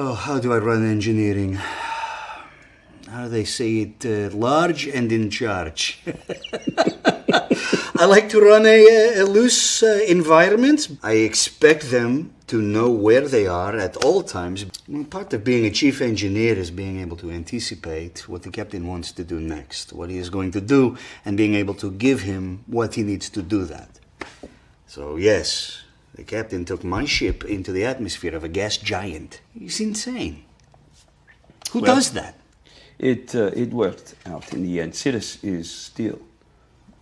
Oh, how do I run engineering? How do they say it? Large and in charge. I like to run a loose environment. I expect them to know where they are at all times. Part of being a chief engineer is being able to anticipate what the captain wants to do next, what he is going to do, and being able to give him what he needs to do that. So yes, the captain took my ship into the atmosphere of a gas giant. He's insane. Who does that? It worked out in the end. Sidis is still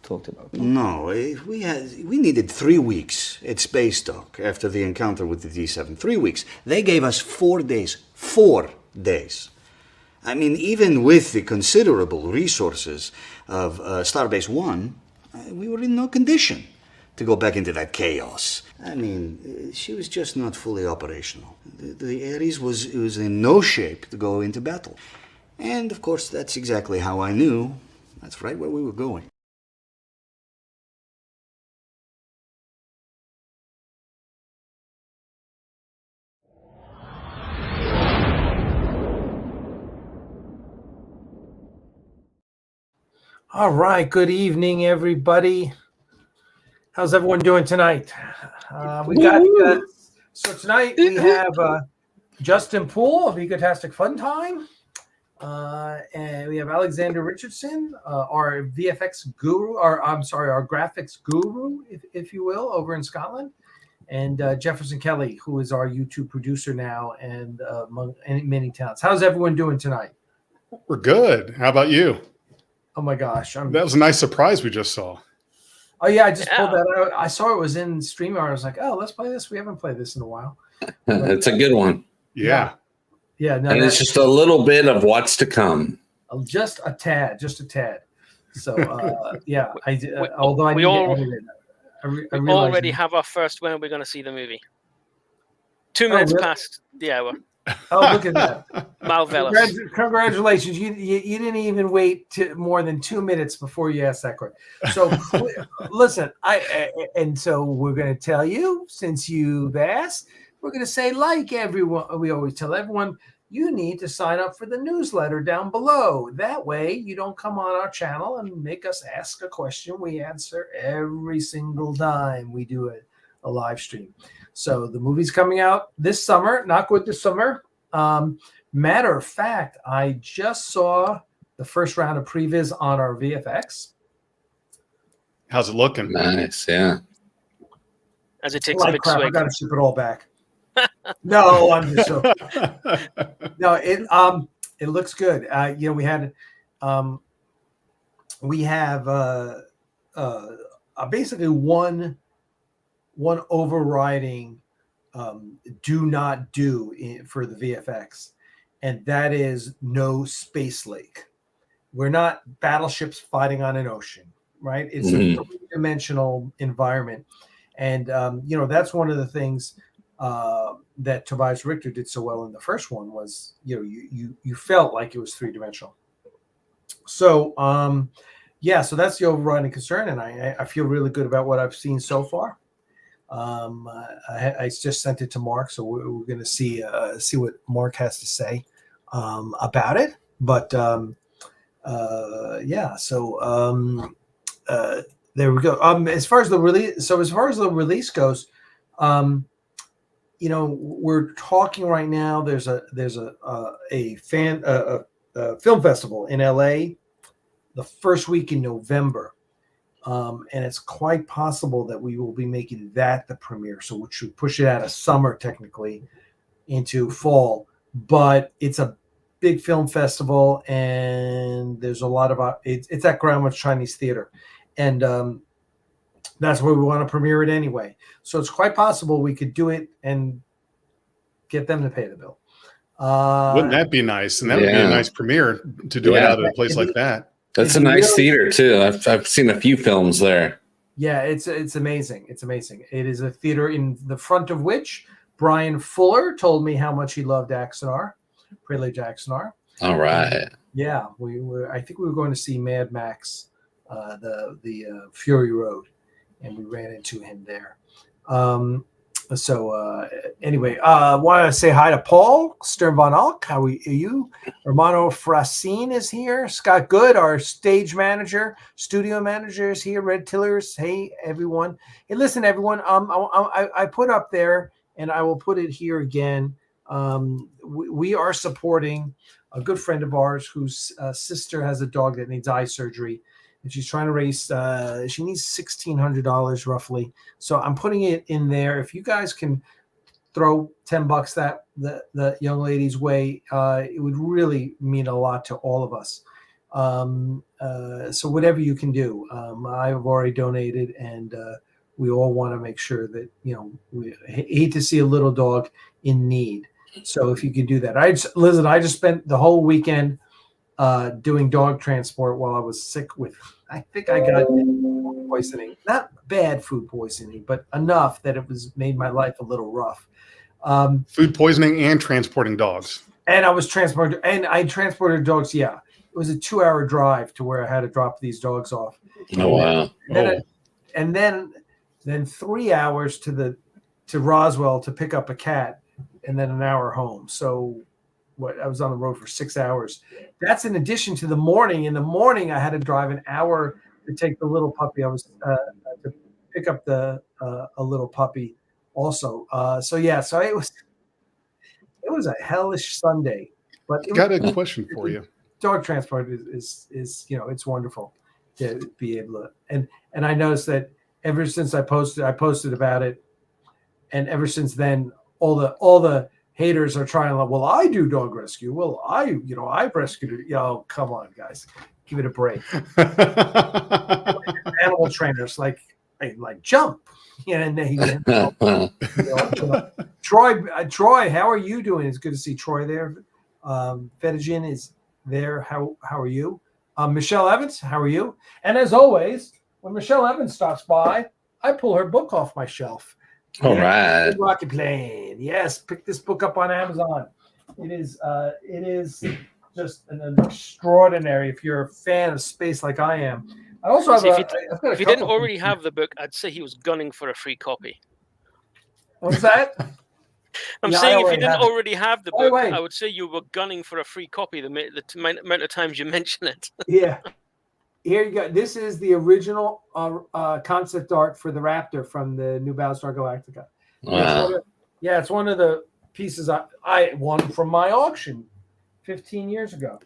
talked about. No, we needed 3 weeks at Space Dock after the encounter with the D7. 3 weeks. They gave us 4 days. 4 days. I mean, even with the considerable resources of Starbase 1, we were in no condition to go back into that chaos. I mean, she was just not fully operational. The Ares was in no shape to go into battle. And, of course, that's exactly how I knew that's right where we were going. All right. Good evening, everybody. How's everyone doing tonight? So tonight we have Justin Poole of Egotastic Fun Time. And we have Alexander Richardson, our VFX guru, or I'm sorry, our graphics guru, if you will, over in Scotland. And Jefferson Kelly, who is our YouTube producer now and among many talents. How's everyone doing tonight? We're good. How about you? Oh my gosh. That was a nice surprise we just saw. Oh yeah, I just pulled that out. I saw it was in StreamYard. I was like, oh, let's play this. We haven't played this in a while. It's a good one. Yeah. Yeah. No, and it's just a little bit of what's to come. Just a tad. So yeah, I did. Although I we already have our first winner. We're going to see the movie. 2 minutes past the hour. Oh, look at that! Marvelous. Congratulations! You didn't even wait more than 2 minutes before you asked that question. So listen, so we're going to tell you, since you've asked, we're going to say, like everyone, we always tell everyone, you need to sign up for the newsletter down below. That way, you don't come on our channel and make us ask a question we answer every single time we do a live stream. So the movie's coming out this summer, not good this summer. Matter of fact, I just saw the first round of previs on our VFX. How's it looking? Nice, yeah. As it takes a big swing. I got to ship it all back. No, I'm just so. No, it looks good. We have basically one overriding do not do for the VFX, and that is no space lake. We're not battleships fighting on an ocean, right? It's a three-dimensional environment, and that's one of the things that Tobias Richter did so well in the first one was you felt like it was three-dimensional. So so that's the overriding concern, and I feel really good about what I've seen so far. I just sent it to Mark, so we're going to see what Mark has to say about it. But there we go. As far as the release goes, we're talking right now. There's a film festival in LA the first week in November. And it's quite possible that we will be making that the premiere. So we should push it out of summer technically into fall. But it's a big film festival, and there's a lot of it's at Greenwich Chinese Theater, and that's where we want to premiere it anyway. So it's quite possible we could do it and get them to pay the bill. Wouldn't that be nice? And that would be a nice premiere to do it out of a place like that. That's a nice theater too. I've seen a few films there. Yeah, it's amazing. It's amazing. It is a theater in the front of which Brian Fuller told me how much he loved Axanar, Prelude to Axanar. All right. Yeah, I think we were going to see Mad Max, the Fury Road, and we ran into him there. Anyway, want to say hi to Paul Stern von Alk. How are you? Romano Fracine is here. Scott Good, our stage manager, studio manager, is here. Red Tillers. Hey, everyone. Hey, listen, everyone. I put up there, and I will put it here again. We are supporting a good friend of ours whose sister has a dog that needs eye surgery. And she's trying to raise, she needs $1,600 roughly. So I'm putting it in there. If you guys can throw $10 the young lady's way, it would really mean a lot to all of us. So whatever you can do, I've already donated, and we all want to make sure that, we hate to see a little dog in need. So if you could do that. I just spent the whole weekend doing dog transport while I was sick with, I think I got food poisoning. Not bad food poisoning, but enough that it made my life a little rough. Food poisoning and transporting dogs. And I transported dogs. Yeah. It was a 2-hour drive to where I had to drop these dogs off. Oh, wow. And then 3 hours to Roswell to pick up a cat, and then an hour home. So I was on the road for 6 hours. That's in addition to the morning. In the morning, I had to drive an hour to take the little puppy. I was to pick up a little puppy also. So it was a hellish Sunday. But Got a question for you. Dog transport is it's wonderful to be able to, and I noticed that ever since I posted about it, and ever since then, all the haters are trying to, well, I do dog rescue. Well, I rescued it. Come on, guys, give it a break. Animal trainers like jump, and they, Troy, how are you doing? It's good to see Troy there. Fettuccine is there. How are you? Michelle Evans, how are you? And as always, when Michelle Evans stops by, I pull her book off my shelf. All right. Rocket Plane. Yes, pick this book up on Amazon. It is just an extraordinary. If you're a fan of space like I am, I also have. If you didn't already have the book, I'd say he was gunning for a free copy. What's that? I'm saying if you didn't already have the book, I would say you were gunning for a free copy. The amount of times you mention it. Yeah. Here you go. This is the original concept art for the Raptor from the new Battlestar Galactica. Wow. It's one of the pieces I won from my auction 15 years ago.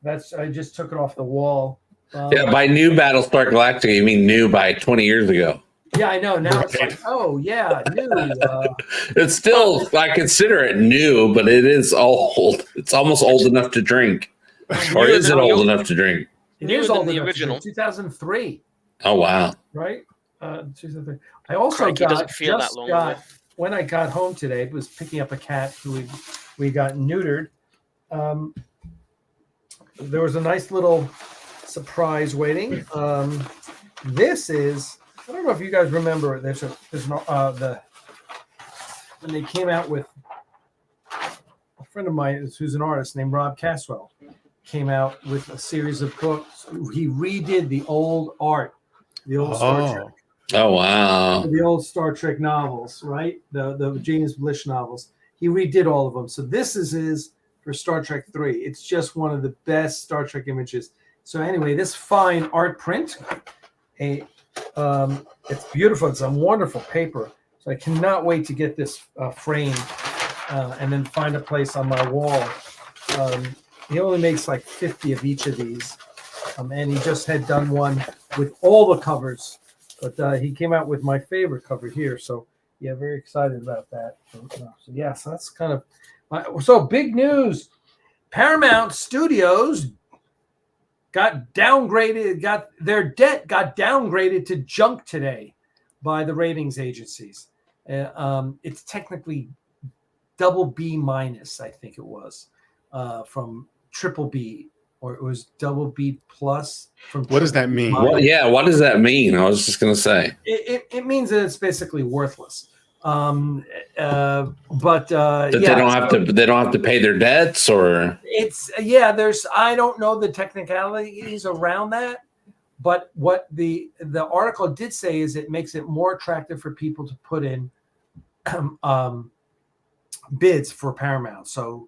I just took it off the wall. By new Battlestar Galactica, you mean new by 20 years ago? Yeah, I know. Now it's like, new. It's still, I consider it new, but it is old. It's almost old enough to drink. Or is it old enough to drink? It is old than the original. 2003. Oh, wow. Right? 2003. I also when I got home today, was picking up a cat who we got neutered. There was a nice little surprise waiting. This is, I don't know if you guys remember, when they came out with, a friend of mine who's an artist named Rob Caswell came out with a series of books. He redid the old art, the old Star Trek. Oh, wow. The old Star Trek novels, right? The James Blish novels. He redid all of them. So this is his for Star Trek 3. It's just one of the best Star Trek images. So anyway, this fine art print, it's beautiful. It's a wonderful paper. So I cannot wait to get this framed and then find a place on my wall. He only makes like 50 of each of these. And he just had done one with all the covers. But he came out with my favorite cover here. So, yeah, very excited about that. So that's kind of... So, big news. Paramount Studios got downgraded. Their debt got downgraded to junk today by the ratings agencies. It's technically double B minus, I think it was, from triple B, or it was double B plus. What does that mean? What does that mean? I was just going to say. It means that it's basically worthless. They don't have to pay their debts, or there's, I don't know the technicalities around that, but what the article did say is it makes it more attractive for people to put in bids for Paramount. So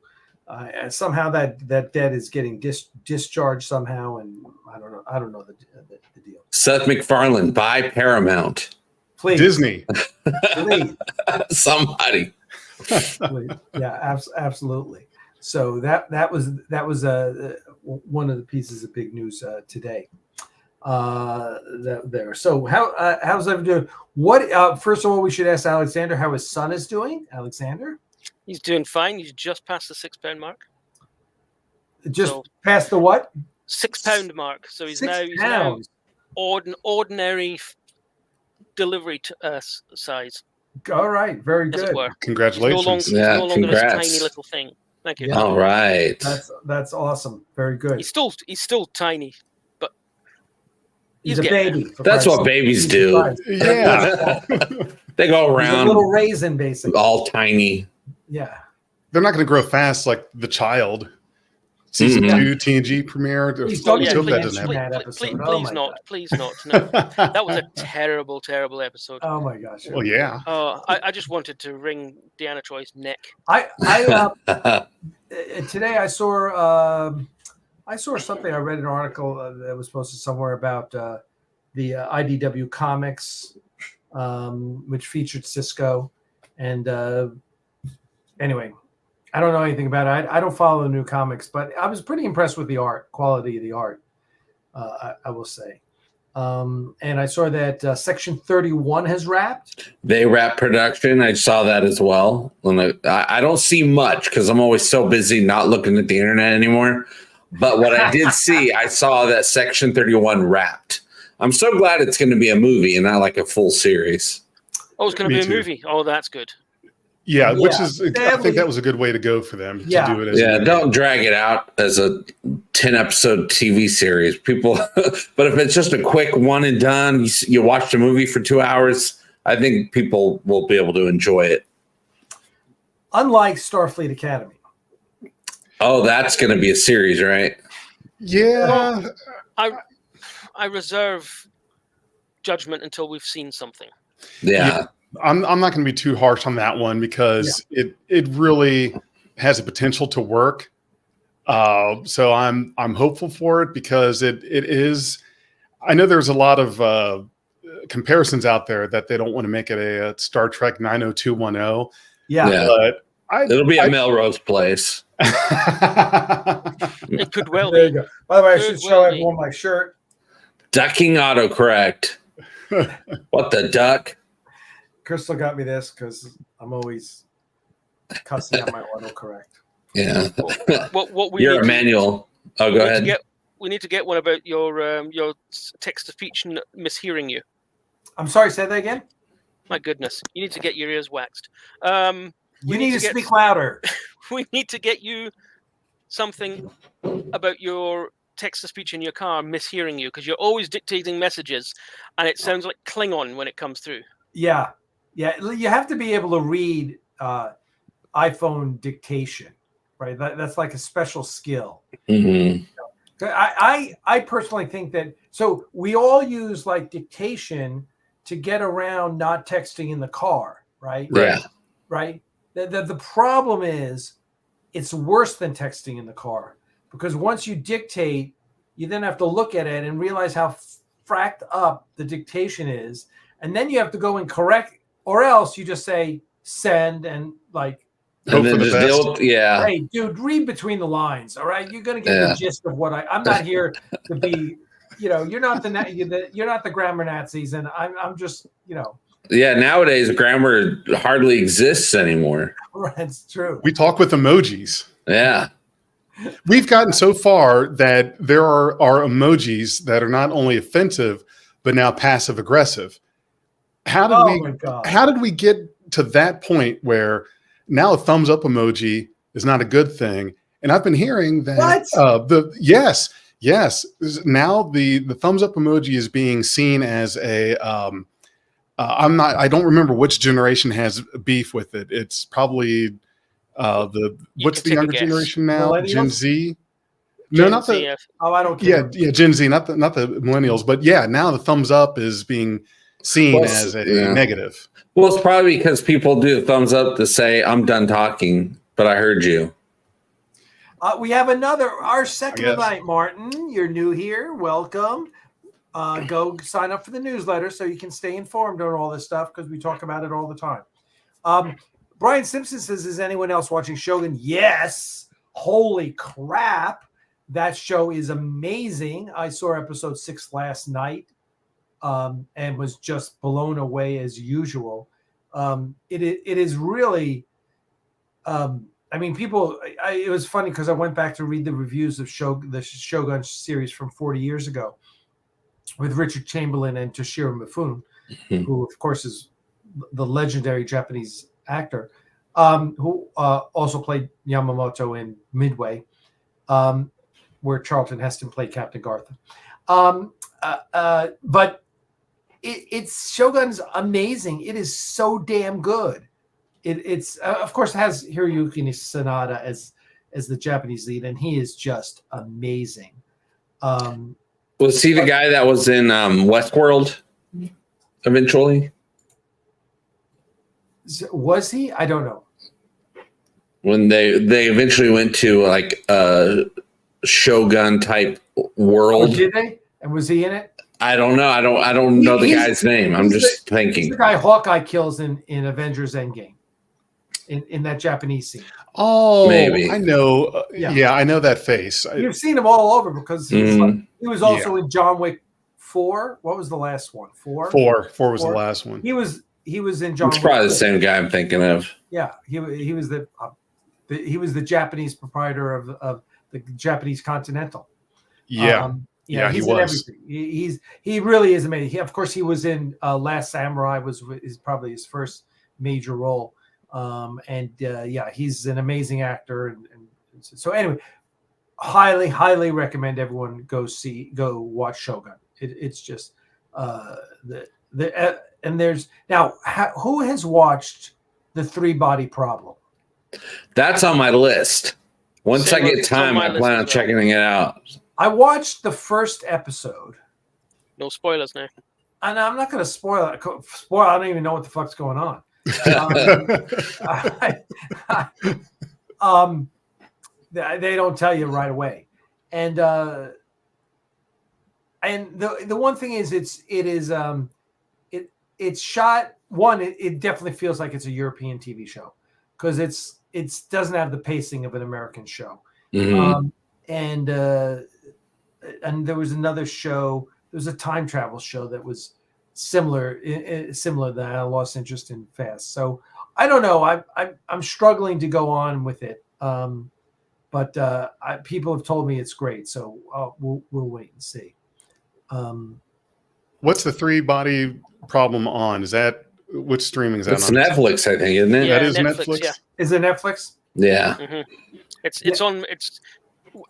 somehow that debt is getting discharged somehow, and I don't know the deal. Seth MacFarlane, buy Paramount. Please, Disney. please. Somebody. Please. Yeah, absolutely. So that was one of the pieces of big news today. There. So how's everyone doing? What first of all, we should ask Alexander how his son is doing. Alexander, he's doing fine. He's just past the 6 pound mark. Just past the what? 6 pound mark. So he's 6 now pounds. ordinary delivery size. All right, very As it good. were. Congratulations. He's no longer this congrats. tiny little thing. Thank you. Yeah. All right. That's awesome. Very good. He's still tiny, but He's a getting baby. there. for That's Christ's what sake. babies Jesus do. Christ. Yeah. They go He's a around little raisin, basically. all tiny. Yeah. They're not going to grow fast like The Child. Season Mhm. 2 TNG premiere. Please Oh, don't yeah, Let's hope that mention doesn't happen. that episode. please Oh my not. God. Please not. No. That was a terrible, terrible episode. Oh my gosh. Well, yeah. Oh, I just wanted to wring Deanna Troy's neck. Today I saw something. I read an article that was posted somewhere about the IDW comics, which featured Cisco, and anyway, I don't know anything about it. I don't follow the new comics, but I was pretty impressed with the quality of the art. I will say. And I saw that Section 31 has wrapped. They wrap production. I saw that as well. I don't see much because I'm always so busy not looking at the internet anymore. But what I did see, I saw that Section 31 wrapped. I'm so glad it's going to be a movie and not like a full series. Oh, it's going to Me be a too. movie. Oh, that's good. Yeah, which Yeah. is, I think that was a good way to go for them to do it as a Yeah, movie. don't drag it out as a 10-episode TV series. People, but if it's just a quick one and done, you watch the movie for 2 hours, I think people will be able to enjoy it. Unlike Starfleet Academy. Oh, that's going to be a series, right? Yeah. I reserve judgment until we've seen something. Yeah. I'm not going to be too harsh on that one because it really has a potential to work. So I'm hopeful for it because it is. I know there's a lot of comparisons out there that they don't want to make it a Star Trek 90210. Yeah. But It'll be at Melrose Place. It could well There you be. go. By the way, I Could should show well be. everyone my shirt. Ducking autocorrect. What the duck? Crystal got me this because I'm always cussing out my autocorrect. Yeah. What we You're need a to- manual. Oh, go ahead. We need to get one about your text to speech mishearing you. I'm sorry, say that again? My goodness, you need to get your ears waxed. You need to get- speak louder. We need to get you something about your text to speech in your car mishearing you because you're always dictating messages, and it sounds like Klingon when it comes through. Yeah. You have to be able to read iPhone dictation, right? That's like a special skill. Mm-hmm. I personally think that. So we all use like dictation to get around not texting in the car, right? Yeah. Right. The problem is it's worse than texting in the car because once you dictate, you then have to look at it and realize how fracked up the dictation is. And then you have to go and correct, or else you just say send and like, Hope And for then the just best. hey, dude, read between the lines. All right. You're going to get the gist of what I'm not here to be, you're not the grammar Nazis. And I'm just, Yeah, nowadays grammar hardly exists anymore. That's true. We talk with emojis. Yeah. We've gotten so far that there are emojis that are not only offensive, but now passive aggressive. How my God. How did we get to that point where now a thumbs up emoji is not a good thing? And I've been hearing that yes. Now the thumbs up emoji is being seen as a I don't remember which generation has beef with it. It's probably what's the younger generation now? Millennials? Gen Z. No, not the I don't care. yeah, Gen Z, not the millennials, but yeah, now the thumbs up is being seen as a negative. Well, it's probably because people do a thumbs up to say, I'm done talking, but I heard you. We have our second of the night, Martin. You're new here. Welcome. Go sign up for the newsletter so you can stay informed on all this stuff because we talk about it all the time. Brian Simpson says, is anyone else watching Shogun? Yes. Holy crap. That show is amazing. I saw episode 6 last night and was just blown away as usual. It is really, people, it was funny because I went back to read the reviews of the Shogun series from 40 years ago with Richard Chamberlain and Toshiro Mifune, who, of course, is the legendary Japanese actor, who also played Yamamoto in Midway, where Charlton Heston played Captain Garth. But it's Shogun's amazing. It is so damn good. It's of course it has Hiroyuki Sanada as the Japanese lead, and he is just amazing. Was he the guy that was in Westworld eventually? Was he? I don't know. When they eventually went to like a Shogun type world. Oh, did they? And was he in it? I don't know. I don't know the guy's name. I'm just thinking. He's the guy Hawkeye kills in Avengers Endgame. In that Japanese scene. Oh, maybe. I know. Yeah, I know that face. You've seen him all over because he was also in John Wick 4. What was the last one? 4? 4 was the last one. He was in John It's Wick probably 4. the same guy I'm thinking of. Yeah, he was the Japanese proprietor of the Japanese Continental. Yeah. He's he in was. everything. He really is amazing. Of course, he was in Last Samurai. Is probably his first major role. He's an amazing actor. And so anyway, highly recommend everyone go watch Shogun. It's just and there's now who has watched The 3-Body Problem? That's on my list. Once I get time, I plan on checking it out. I watched the first episode. No spoilers now. And I'm not going to spoil it. I don't even know what the fuck's going on. They don't tell you right away. And the one thing is it's shot. One, it definitely feels like it's a European TV show because it doesn't have the pacing of an American show. Mm-hmm. And there was another show. There was a time travel show that was similar that I lost interest in fast. So I don't know. I'm struggling to go on with it. But people have told me it's great. So we'll wait and see. What's The 3-Body Problem on? Is that which streaming is that It's on? Netflix, I think, isn't it? Yeah, that is Netflix. Yeah. Is it Netflix? Yeah. Mm-hmm.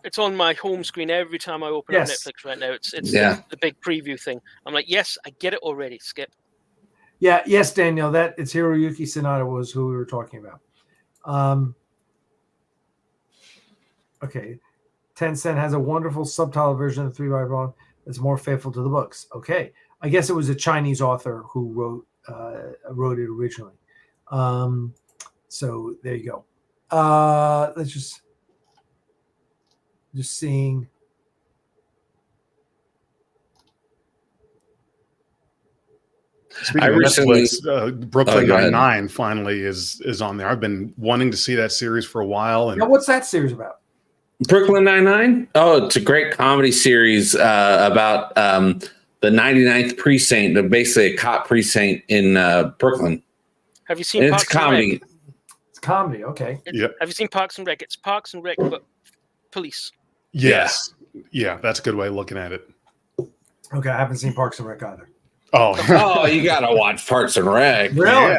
It's on my home screen every time I open up Netflix right now. It's the big preview thing. I'm like, yes, I get it already. Skip. Yeah, yes, Daniel. That it's Hiroyuki Sanada was who we were talking about. Okay, Tencent has a wonderful subtitle version of the 3-Body Problem that's more faithful to the books. Okay, I guess it was a Chinese author who wrote it originally. So there you go. Let's just seeing. Speaking of Netflix, Brooklyn Nine-Nine finally is on there. I've been wanting to see that series for a while. And now, what's that series about? Brooklyn Nine-Nine? Oh, it's a great comedy series about the 99th precinct, basically a cop precinct in Brooklyn. Have you seen and Parks it's comedy. and Rec? It's comedy, okay. Yep. Have you seen Parks and Rec? It's Parks and Rec, but police. Yes. Yeah, that's a good way of looking at it. Okay, I haven't seen Parks and Rec either. Oh, you got to watch Parks and Rec. Really? Yeah.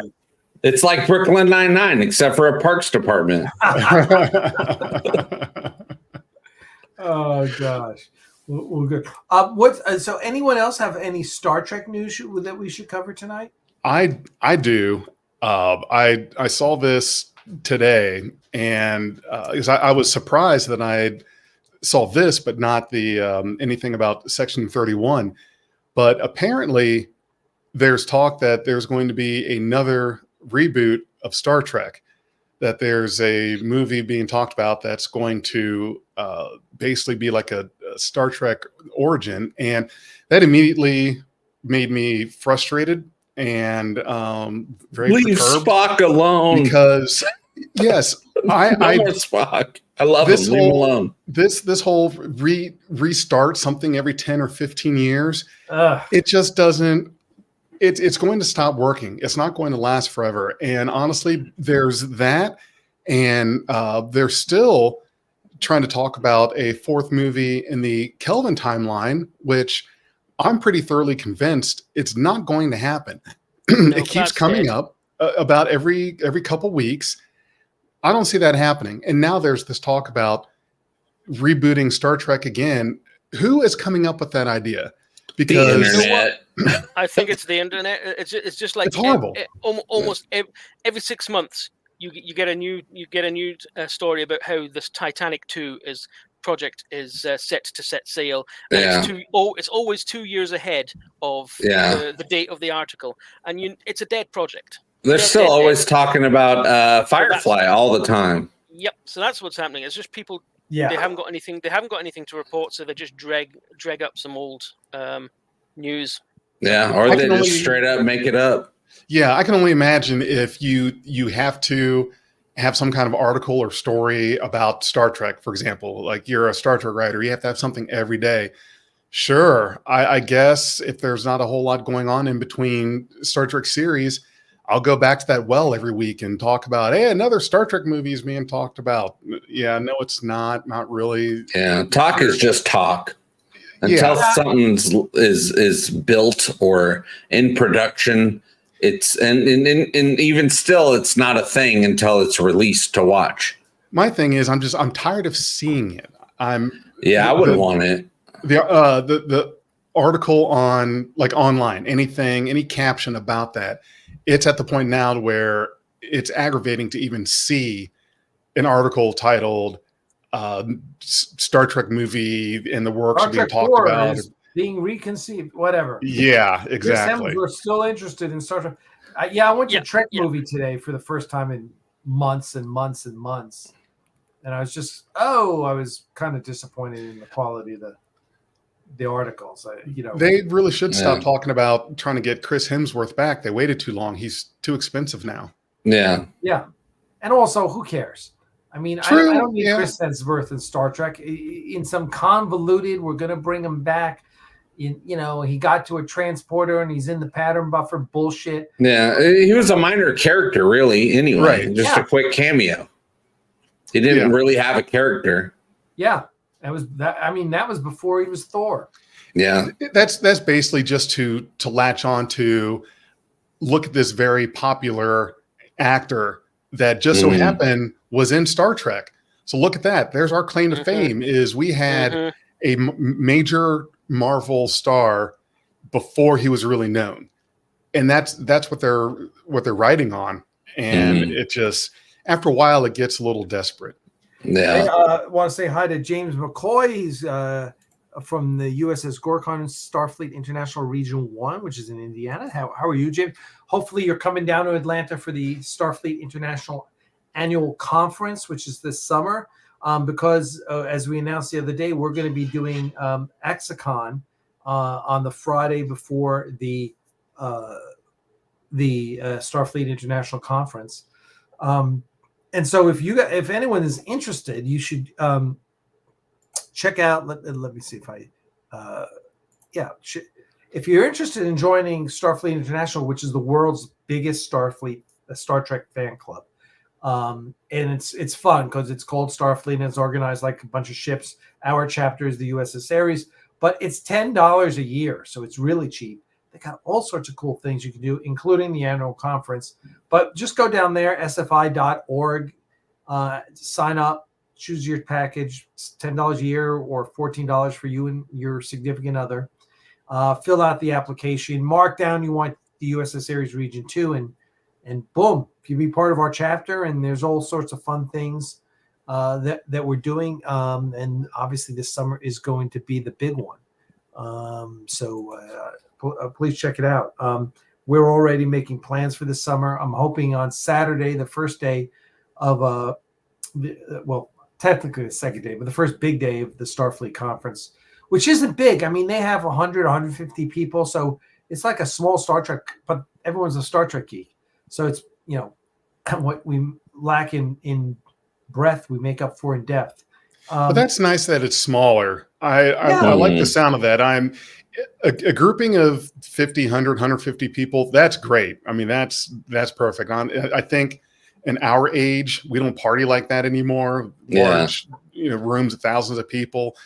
It's like Brooklyn Nine-Nine, except for a parks department. Oh, gosh. Well, good. So anyone else have any Star Trek news that we should cover tonight? I do. I saw this today, and I was surprised that I saw this, but not the anything about Section 31. But apparently, there's talk that there's going to be another reboot of Star Trek, that there's a movie being talked about that's going to basically be like a Star Trek origin. And that immediately made me frustrated and very Leave perturbed. Spock alone. Because, yes, No more Spock. I love him. Leave him alone. This whole restart something every 10 or 15 years, Ugh. it just doesn't. It's going to stop working. It's not going to last forever. And honestly, there's that, and they're still trying to talk about a fourth movie in the Kelvin timeline, which I'm pretty thoroughly convinced it's not going to happen. It keeps coming up about every couple weeks. I don't see that happening. And now there's this talk about rebooting Star Trek again. Who is coming up with that idea? Because the internet. I think it's the internet. It's just like it's horrible. Almost every 6 months, you get a new story about how this Titanic 2 project is set to set sail. And it's always 2 years ahead of the date of the article, and it's a dead project. They're still always talking about Firefly all the time. Yep. So that's what's happening. It's just people. Yeah. They haven't got anything to report, so they just drag up some old news. Yeah, or they just straight up make it up. Yeah, I can only imagine if you have to have some kind of article or story about Star Trek, for example. Like you're a Star Trek writer, you have to have something every day. Sure, I guess if there's not a whole lot going on in between Star Trek series, I'll go back to that well every week and talk about, hey, another Star Trek movie is being talked about. Yeah, no, it's not really. Yeah, talk is just talk. Until something is built or in production, it's and even still, it's not a thing until it's released to watch. My thing is, I'm tired of seeing it. I wouldn't want it. The article on like online, any caption about that, it's at the point now where it's aggravating to even see an article titled Star Trek movie in the works being talked about, being reconceived, whatever. Yeah, exactly. We're still interested in Star Trek. I went to a Trek movie today for the first time in months and months and months, and I was kind of disappointed in the quality of the articles. They really should stop talking about trying to get Chris Hemsworth back. They waited too long. He's too expensive now. Yeah, and also, who cares? I mean, I don't need Chris Hemsworth in Star Trek. In some convoluted, we're going to bring him back. He got to a transporter and he's in the pattern buffer bullshit. Yeah, he was a minor character, really. Anyway, just a quick cameo. He didn't really have a character. Yeah, that was before he was Thor. Yeah, that's basically just to latch on to look at this very popular actor that just so happened was in Star Trek. So look at that. There's our claim to fame is we had a major Marvel star before he was really known. And that's what they're writing on. And it just, after a while, it gets a little desperate. Yeah. I want to say hi to James McCoy. He's from the USS Gorkon Starfleet International Region 1, which is in Indiana. How are you, James? Hopefully you're coming down to Atlanta for the Starfleet International Annual Conference, which is this summer, because as we announced the other day, we're going to be doing Axanar on the Friday before the Starfleet International Conference. And so if anyone is interested, you should check out. Let me see if if you're interested in joining Starfleet International, which is the world's biggest Star Trek fan club, and it's fun because it's called Starfleet and it's organized like a bunch of ships. Our chapter is the USS Ares, but it's $10 a year, so it's really cheap. They got all sorts of cool things you can do, including the annual conference. But just go down there, sfi.org, sign up, choose your package. It's $10 a year or $14 for you and your significant other. Fill out the application, mark down you want the USS Ares Region 2, and boom, you be part of our chapter. And there's all sorts of fun things that we're doing. And obviously this summer is going to be the big one. So please check it out. We're already making plans for this summer. I'm hoping on Saturday, the first day of technically the second day, but the first big day of the Starfleet conference, which isn't big. I mean, they have 100, 150 people, so it's like a small Star Trek, but everyone's a Star Trek geek. So it's, what we lack in breadth, we make up for in depth. But that's nice that it's smaller. I like the sound of that. I'm a grouping of 50, 100, 150 people. That's great. I mean, that's perfect. I think in our age, we don't party like that anymore. Large, rooms of thousands of people.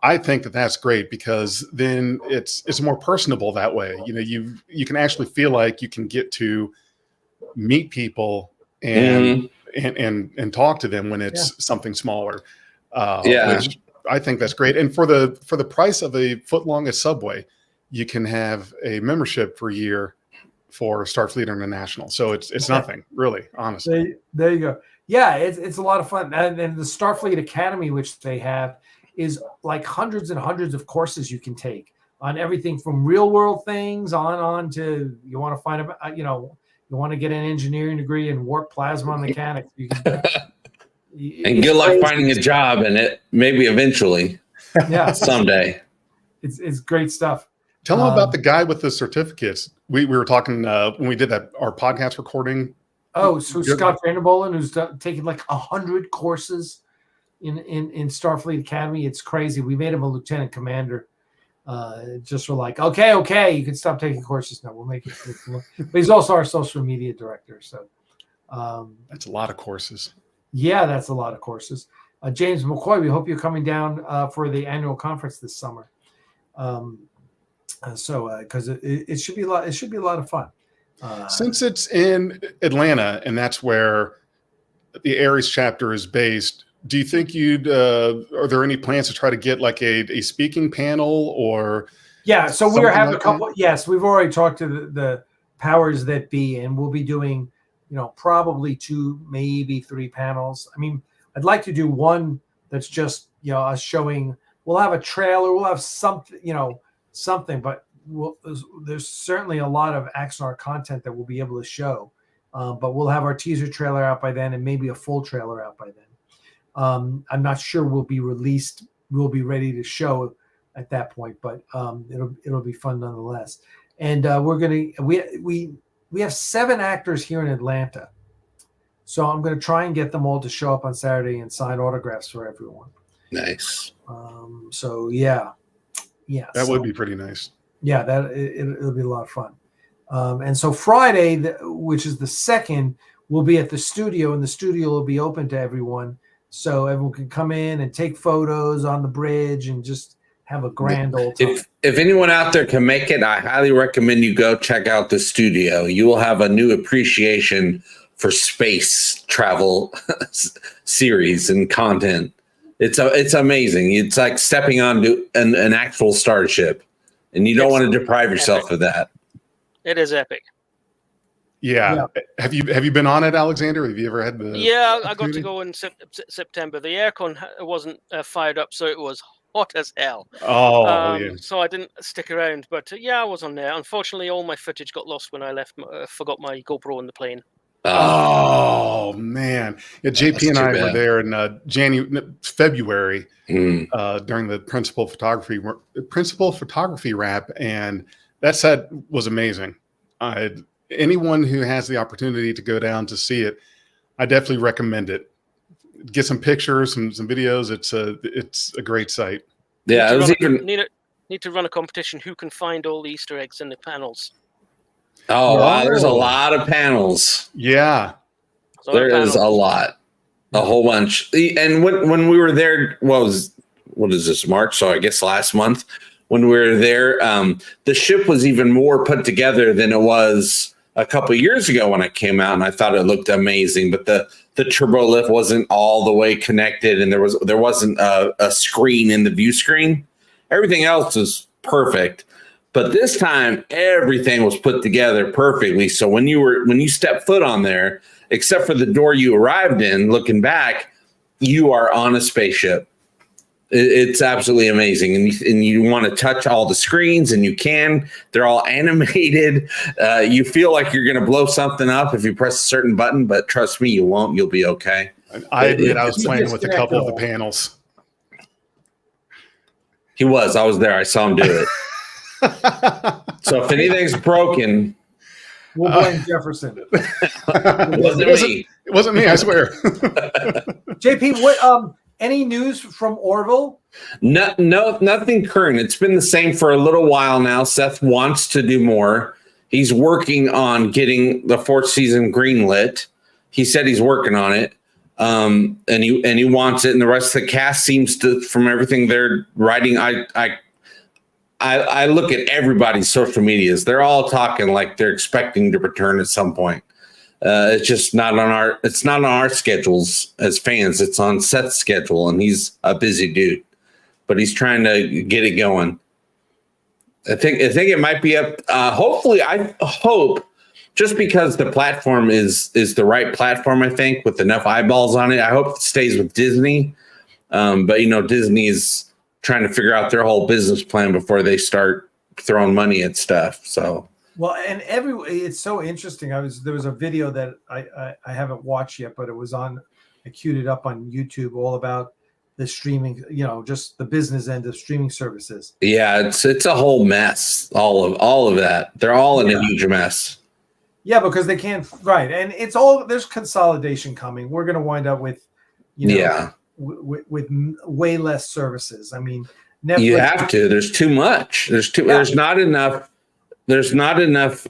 I think that's great because then it's more personable that way. You can actually feel like you can get to meet people and talk to them when it's something smaller. Which I think that's great. And for the price of a foot long at Subway, you can have a membership for a year for Starfleet International. So it's nothing really, honestly. There you go. Yeah, it's a lot of fun. And the Starfleet Academy, which they have, is like hundreds and hundreds of courses you can take on everything from real world things on to you want to find out, you want to get an engineering degree in warp plasma mechanics. You can, and good luck finding a job in it, maybe eventually. Yeah, someday. It's great stuff. Tell them about the guy with the certificates. We were talking when we did our podcast recording. Oh, so Scott Vanderbolen, who's taken like 100 courses in Starfleet Academy. It's crazy. We made him a lieutenant commander. Just we're like, okay, you can stop taking courses now. We'll make it. But he's also our social media director. So that's a lot of courses. Yeah, that's a lot of courses. James McCoy, we hope you're coming down for the annual conference this summer. Because it should be a lot. It should be a lot of fun. Since it's in Atlanta and that's where the Ares chapter is based, do you think are there any plans to try to get like a speaking panel or? Yeah, so we're having a couple. Yes, we've already talked to the powers that be, and we'll be doing, probably 2, maybe 3 panels. I mean, I'd like to do one that's just, us showing. We'll have a trailer. We'll have something, but there's certainly a lot of Axanar content that we'll be able to show. But we'll have our teaser trailer out by then, and maybe a full trailer out by then. I'm not sure we'll be ready to show at that point, but it'll be fun nonetheless. And we have 7 actors here in Atlanta, so I'm going to try and get them all to show up on Saturday and sign autographs for everyone. Nice. So yeah, that would be pretty nice. Yeah, it'll be a lot of fun. And so Friday, which is the 2nd, we'll be at the studio, and the studio will be open to everyone. So everyone can come in and take photos on the bridge and just have a grand old time. If anyone out there can make it, I highly recommend you go check out the studio. You will have a new appreciation for space travel series and content. It's amazing. It's like stepping onto an actual starship, and you don't want to deprive yourself of that. It is epic. Yeah. Have you been on it, Alexander? Have you ever had the? Yeah, I got to go in September. The aircon wasn't fired up, so it was hot as hell. So I didn't stick around. But I was on there. Unfortunately, all my footage got lost when I left. Forgot my GoPro in the plane. Oh man! Yeah, JP and I were there in February during the principal photography wrap, and that set was amazing. Anyone who has the opportunity to go down to see it, I definitely recommend it. Get some pictures, some videos. It's a great site. Yeah, need to run a competition. Who can find all the Easter eggs in the panels? Oh, wow, there's a lot of panels. Yeah. There is a lot. A whole bunch. And when we were there, what is this, March? So I guess last month when we were there, the ship was even more put together than it was a couple of years ago when I came out, and I thought it looked amazing. But the turbo lift wasn't all the way connected, and there wasn't a screen in the view screen. Everything else was perfect. But this time, everything was put together perfectly. So when you step foot on there, except for the door you arrived in, looking back, you are on a spaceship. It's absolutely amazing, and you want to touch all the screens, and you can. They're all animated. You feel like you're going to blow something up if you press a certain button, but trust me, you won't. You'll be okay. I admit I was playing with a couple of the panels. I was there. I saw him do it. So if anything's broken, we'll blame Jefferson. It wasn't me, I swear. JP, what any news from Orville? No, nothing current. It's been the same for a little while now. Seth wants to do more. He's working on getting the 4th season greenlit. He said he's working on it. And he wants it, and the rest of the cast seems to, from everything they're writing, I look at everybody's social medias. They're all talking like they're expecting to return at some point. It's just not on our schedules as fans. It's on Seth's schedule, and he's a busy dude, but he's trying to get it going. I think it might be up. Hopefully, I hope, just because the platform is the right platform, I think, with enough eyeballs on it. I hope it stays with Disney. But Disney is trying to figure out their whole business plan before they start throwing money at stuff. So. Well, and it's so interesting. There was a video that I haven't watched yet, but it was I queued it up on YouTube, all about the streaming, just the business end of streaming services. Yeah, it's a whole mess. All of that. They're all in a huge mess. Yeah, because they can't, right. And there's consolidation coming. We're going to wind up with, with way less services. I mean, Netflix. You have to. There's too much. There's not enough. There's not enough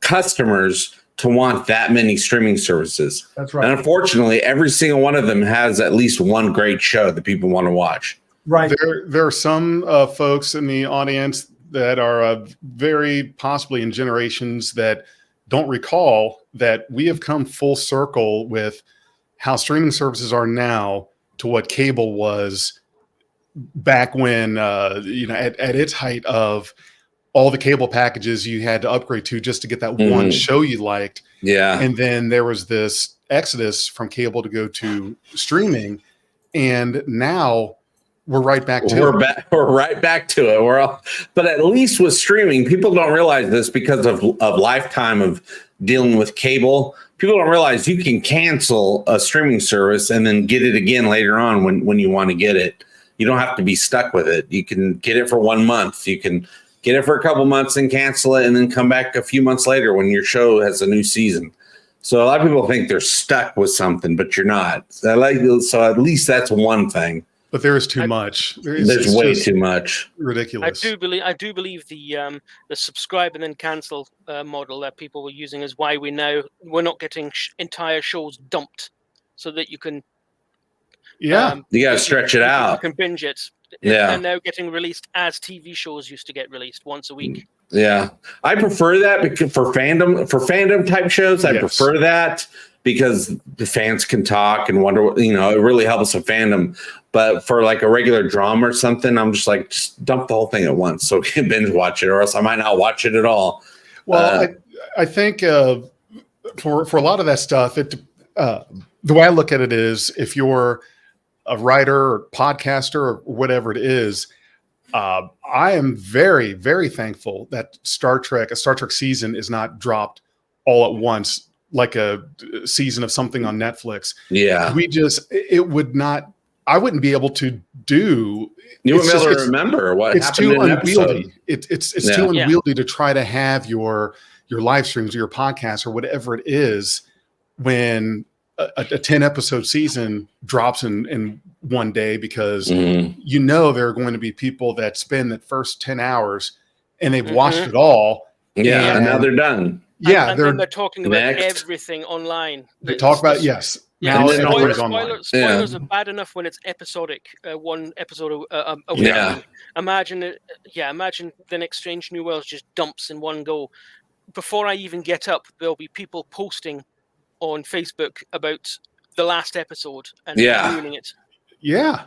customers to want that many streaming services. That's right. And unfortunately, every single one of them has at least one great show that people want to watch. Right. There are some folks in the audience that are very possibly in generations that don't recall that we have come full circle with how streaming services are now to what cable was back when, at its height of all the cable packages you had to upgrade to just to get that one show you liked. Yeah. And then there was this exodus from cable to go to streaming. And now we're right back to it. We're right back to it. But at least with streaming, people don't realize this because of lifetime of dealing with cable. People don't realize you can cancel a streaming service and then get it again later on when you want to get it. You don't have to be stuck with it. You can get it for 1 month. You can get it for a couple months and cancel it, and then come back a few months later when your show has a new season. So a lot of people think they're stuck with something, but you're not. So at least that's one thing. But there is too much. There's way too much. Ridiculous. I do believe the subscribe and then cancel model that people were using is why we're not getting entire shows dumped, so that you can. Yeah, you got to stretch it out. You can binge it. Yeah, and now getting released as TV shows used to get released once a week. Yeah, I prefer that because for fandom type shows, I prefer that because the fans can talk and wonder. It really helps a fandom. But for like a regular drama or something, I'm just like, just dump the whole thing at once so we can binge watch it, or else I might not watch it at all. Well, I think for a lot of that stuff, the way I look at it is, if you're a writer or podcaster or whatever it is, I am very, very thankful that a Star Trek season is not dropped all at once like a season of something on Netflix. Yeah, I wouldn't be able to do. You wouldn't be able to remember what it's happened too in an unwieldy. episode. It's too unwieldy to try to have your live streams or your podcast or whatever it is when a 10 episode season drops in one day, because there are going to be people that spend that first 10 hours and they've watched it all. Yeah, and now they're done. Yeah, they're talking about everything online. They talk about yes. Yeah, now spoilers are bad enough when it's episodic, one episode a week. Yeah. Imagine the next Strange New Worlds just dumps in one go. Before I even get up, there'll be people posting on Facebook about the last episode and ruining it. Yeah.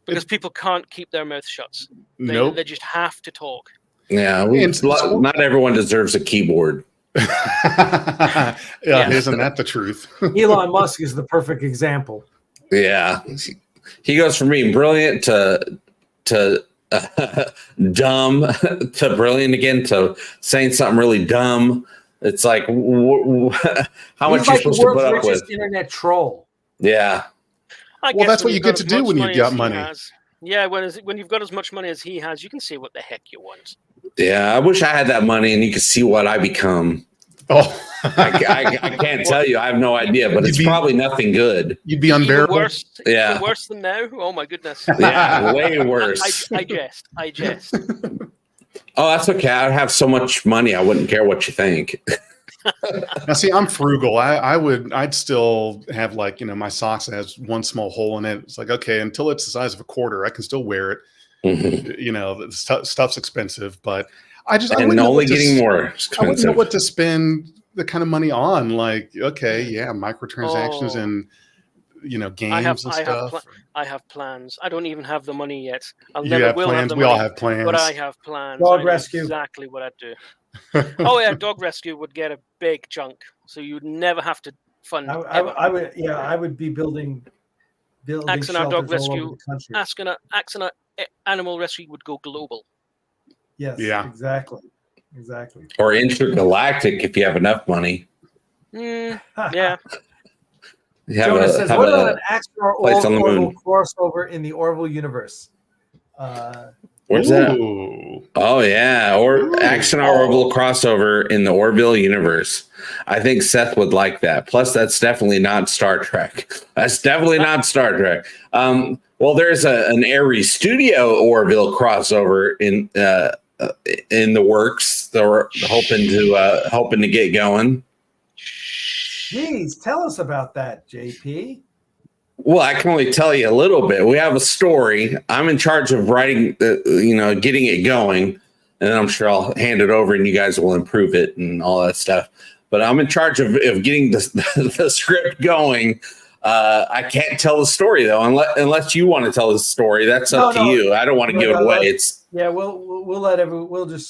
Because people can't keep their mouth shut. They just have to talk. Yeah. Not everyone deserves a keyboard. Isn't that the truth? Elon Musk is the perfect example. Yeah. He goes from being brilliant to dumb to brilliant again to saying something really dumb. It's like, how much are you supposed to put up with? Internet troll. Yeah. Well, that's what you get to do when you've got money. Yeah, when you've got as much money as he has, you can say what the heck you want. Yeah, I wish I had that money and you could see what I become. Oh, I can't tell you. I have no idea, but it's probably nothing good. You'd be unbearable. Worse than now. Oh my goodness. Yeah, way worse. I jest. Oh, that's okay. I have so much money. I wouldn't care what you think. Now, see, I'm frugal. I'd still have like, my socks that has one small hole in it. It's like, okay, until it's the size of a quarter, I can still wear it. Mm-hmm. The stuff's expensive, but I only getting more expensive. I wouldn't know what to spend the kind of money on. Like, okay, yeah, microtransactions and games and stuff. I have plans. I don't even have the money yet. You have plans. We all have plans. But I have plans. Dog rescue. Exactly what I'd do. Oh yeah, dog rescue would get a big chunk, so you'd never have to fund. I would be building Axanar Dog Rescue. Axanar Animal Rescue would go global. Yes. Yeah. Exactly. Or intergalactic if you have enough money. Yeah. Jonas says, "What about an Axanar Orville crossover in the Orville universe?" Where's that? Oh yeah, or Axanar Orville crossover in the Orville universe. I think Seth would like that. Plus, that's definitely not Star Trek. Well, there's an Aries Studio Orville crossover in the works. They're hoping to get going. Jeez, tell us about that, JP. Well, I can only tell you a little bit. We have a story. I'm in charge of writing, getting it going, and then I'm sure I'll hand it over, and you guys will improve it and all that stuff. But I'm in charge of getting the script going. I can't tell the story though, unless you want to tell the story. That's up to you. I don't want to give it away. We'll let everyone.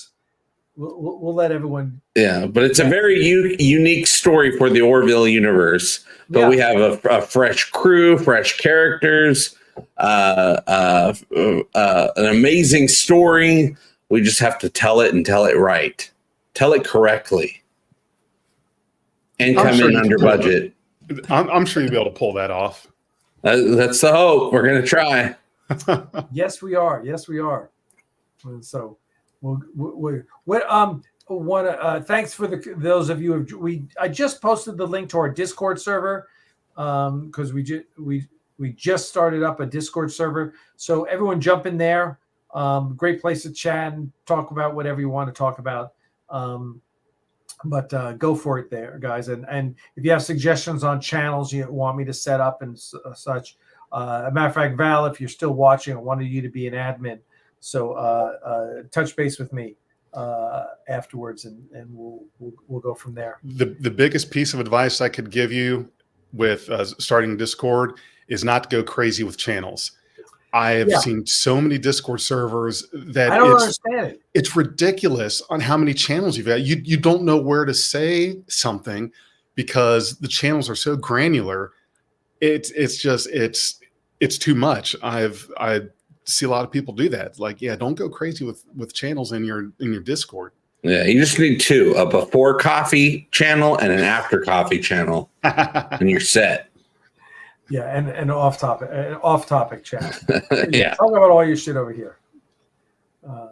We'll let everyone. Yeah, but it's a very unique story for the Orville universe. But we have a fresh crew, fresh characters, an amazing story. We just have to tell it and tell it right, tell it correctly, and come in under budget. I'm sure you'll be able to pull that off. That's the hope. We're going to try. Yes, we are. So, thanks for those of you I just posted the link to our Discord server because we just started up a Discord server. So everyone jump in there. Great place to chat and talk about whatever you want to talk about. But go for it there, guys. And if you have suggestions on channels you want me to set up and such, a matter of fact, Val, if you're still watching, I wanted you to be an admin. So touch base with me afterwards, and we'll go from there. The biggest piece of advice I could give you with starting Discord is not to go crazy with channels. I have seen so many Discord servers that I don't understand it. It's ridiculous on how many channels you've got. You don't know where to say something because the channels are so granular. It's too much. I see a lot of people do that. Like, don't go crazy with channels in your Discord. Yeah, you just need two: a before coffee channel and an after coffee channel, and you're set. Yeah, and an off topic channel. Yeah, talk about all your shit over here. There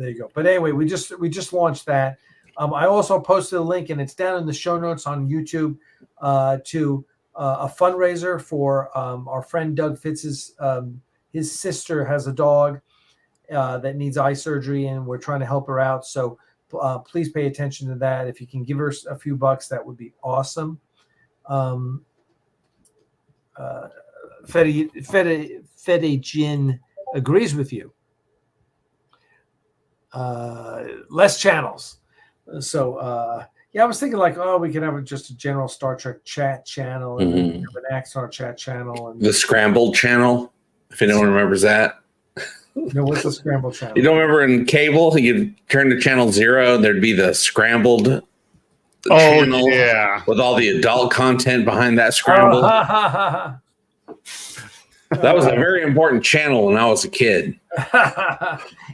you go. But anyway, we just launched that. I also posted a link, and it's down in the show notes on YouTube to a fundraiser for our friend Doug Fitz's. His sister has a dog that needs eye surgery, and we're trying to help her out. So please pay attention to that. If you can give her a few bucks, that would be awesome. Fede Jin agrees with you. Less channels. So I was thinking we could have just a general Star Trek chat channel and an Axanar chat channel and the Scrambled channel. If anyone remembers that. No, what's the Scrambled channel? You don't remember in cable, you'd turn to channel 0 and there'd be the Scrambled channel with all the adult content behind that Scrambled. That was a very important channel when I was a kid.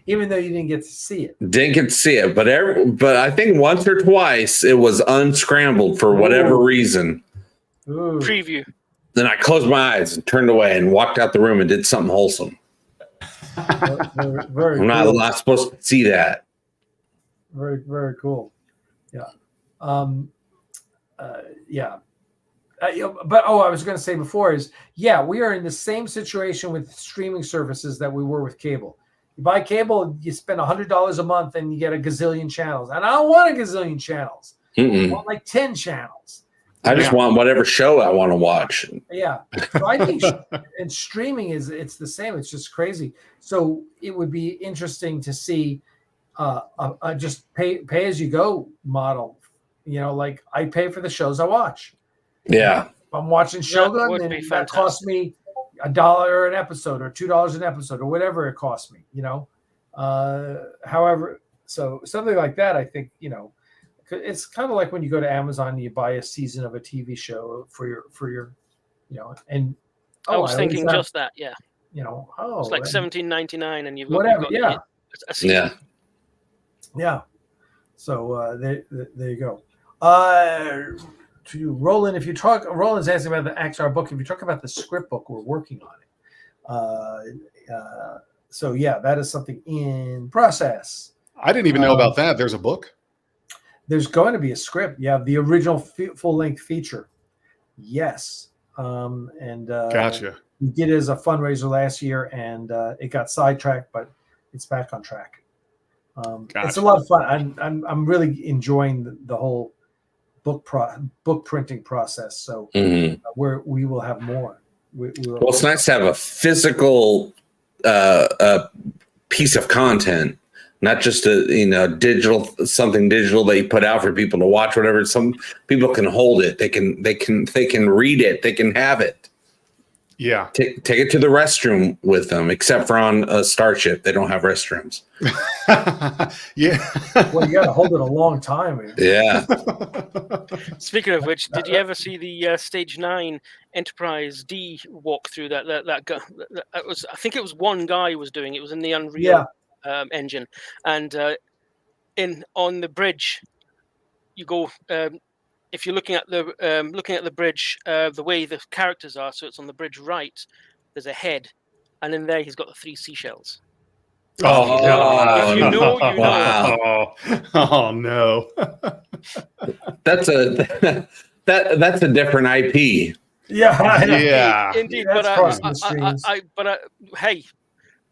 Even though you didn't get to see it. Didn't get to see it, but I think once or twice it was unscrambled for whatever reason. Ooh. Preview. Then I closed my eyes and turned away and walked out the room and did something wholesome. Very I'm not supposed to see that. Very, very cool. Yeah. Yeah. But I was going to say before is, we are in the same situation with streaming services that we were with cable. You buy cable, you spend $100 a month, and you get a gazillion channels. And I don't want a gazillion channels. I want like 10 channels. I just want whatever show I want to watch. Yeah. So I think and streaming it's the same. It's just crazy. So it would be interesting to see just pay as you go model. Like I pay for the shows I watch. Yeah. If I'm watching Shogun, then that costs me $1 an episode or $2 an episode or whatever it costs me, however, so something like that, I think, it's kind of like when you go to Amazon and you buy a season of a TV show for your, and I was thinking just that. Yeah. It's like $17.99 and you've whatever. Got a season. Yeah. So there you go. To Roland, Roland's asking about the Axanar book. If you talk about the script book, we're working on it. So that is something in process. I didn't even know about that. There's a book. There's going to be a script. Yeah, the original full-length feature. Yes. Gotcha. We did it as a fundraiser last year, and it got sidetracked, but it's back on track. Gotcha. It's a lot of fun. I'm really enjoying the whole book printing process. So we will have more. Well, it's nice to have a physical piece of content, not just something digital that you put out for people to watch. Whatever. Some people can hold it. They can read it. They can have it. Yeah. Take it to the restroom with them, except for on a starship. They don't have restrooms. Yeah. Well, you got to hold it a long time. Yeah. Speaking of which, did you ever see the Stage 9 Enterprise D walkthrough? That was, I think it was one guy was doing it. It was in the Unreal engine, and on the bridge, you go. If you're looking at the bridge, the way the characters are, so it's on the bridge right. There's a head, and in there he's got the 3 seashells. Oh, if you know, you know. Wow. Oh no. That's a different IP. Yeah. Indeed. But hey,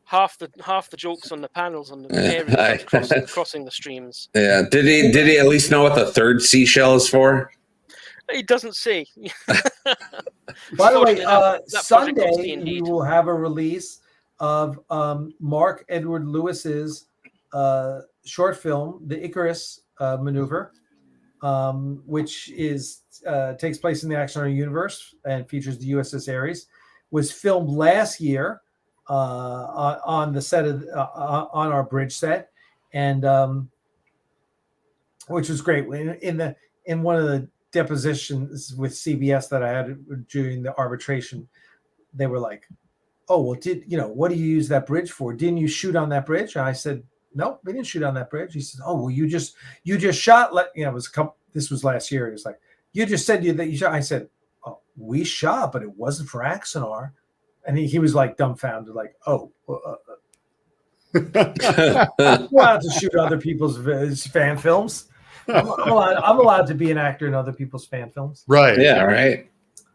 half the jokes on the panels on the areas crossing the streams. Yeah. Did he at least know what the third seashell is for? He doesn't say. By the way, Sunday we will have a release of Mark Edward Lewis's short film, The Icarus Maneuver, which takes place in the Axanar universe and features the USS Ares. Was filmed last year on the set of on our bridge set, and which was great. In one of the depositions with CBS that I had during the arbitration, they were like, "Oh, well, what do you use that bridge for? Didn't you shoot on that bridge?" And I said, "No, we didn't shoot on that bridge." He said, "Oh, well, you just shot." It was this was last year. He was like, "You just said that you shot." I said, "Oh, we shot, but it wasn't for Axanar." And he was like dumbfounded, like, "Oh, I'm allowed to shoot other people's fan films. I'm allowed to be an actor in other people's fan films." Right. Yeah. Right.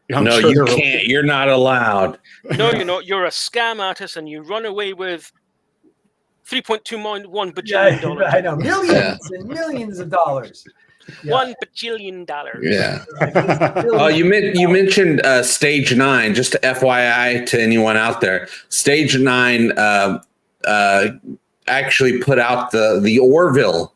No, you can't. You're not allowed. No, you're not. You're a scam artist, and you run away with $3.21 bajillion. Yeah, I know, millions and millions of dollars. Yeah. $1 bajillion. Yeah. Oh, you mentioned Stage 9. Just FYI to anyone out there, Stage 9 actually put out the Orville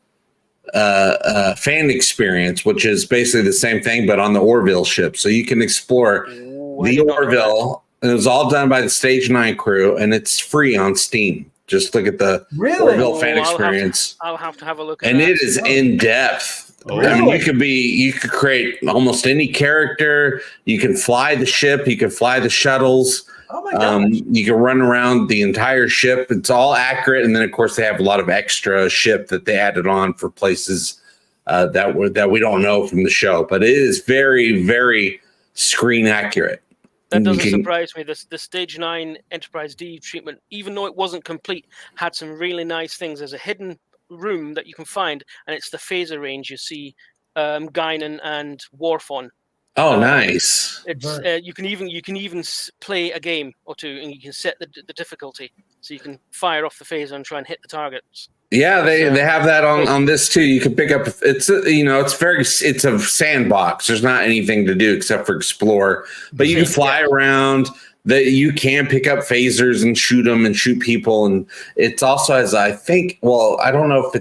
fan experience, which is basically the same thing but on the Orville ship, so you can explore the Orville. It was all done by the Stage 9 crew, and it's free on Steam. Just look at the Orville fan experience. I'll have to have a look at and that. it is in depth. Oh, I mean, you could create almost any character. You can fly the ship. You can fly the shuttles. Oh my gosh. You can run around the entire ship. It's all accurate. And then, of course, they have a lot of extra ship that they added on for places that we don't know from the show. But it is very, very screen accurate. That doesn't surprise me. The Stage 9 Enterprise D treatment, even though it wasn't complete, had some really nice things. There's a hidden room that you can find, and it's the phaser range you see Guinan and Worf on. Oh, nice! It's you can even play a game or two, and you can set the difficulty, so you can fire off the phaser and try and hit the targets. Yeah, they have that on this too. You can pick up. It's a sandbox. There's not anything to do except for explore. But you can fly around. That you can pick up phasers and shoot them and shoot people. And it's also as I think. Well, I don't know if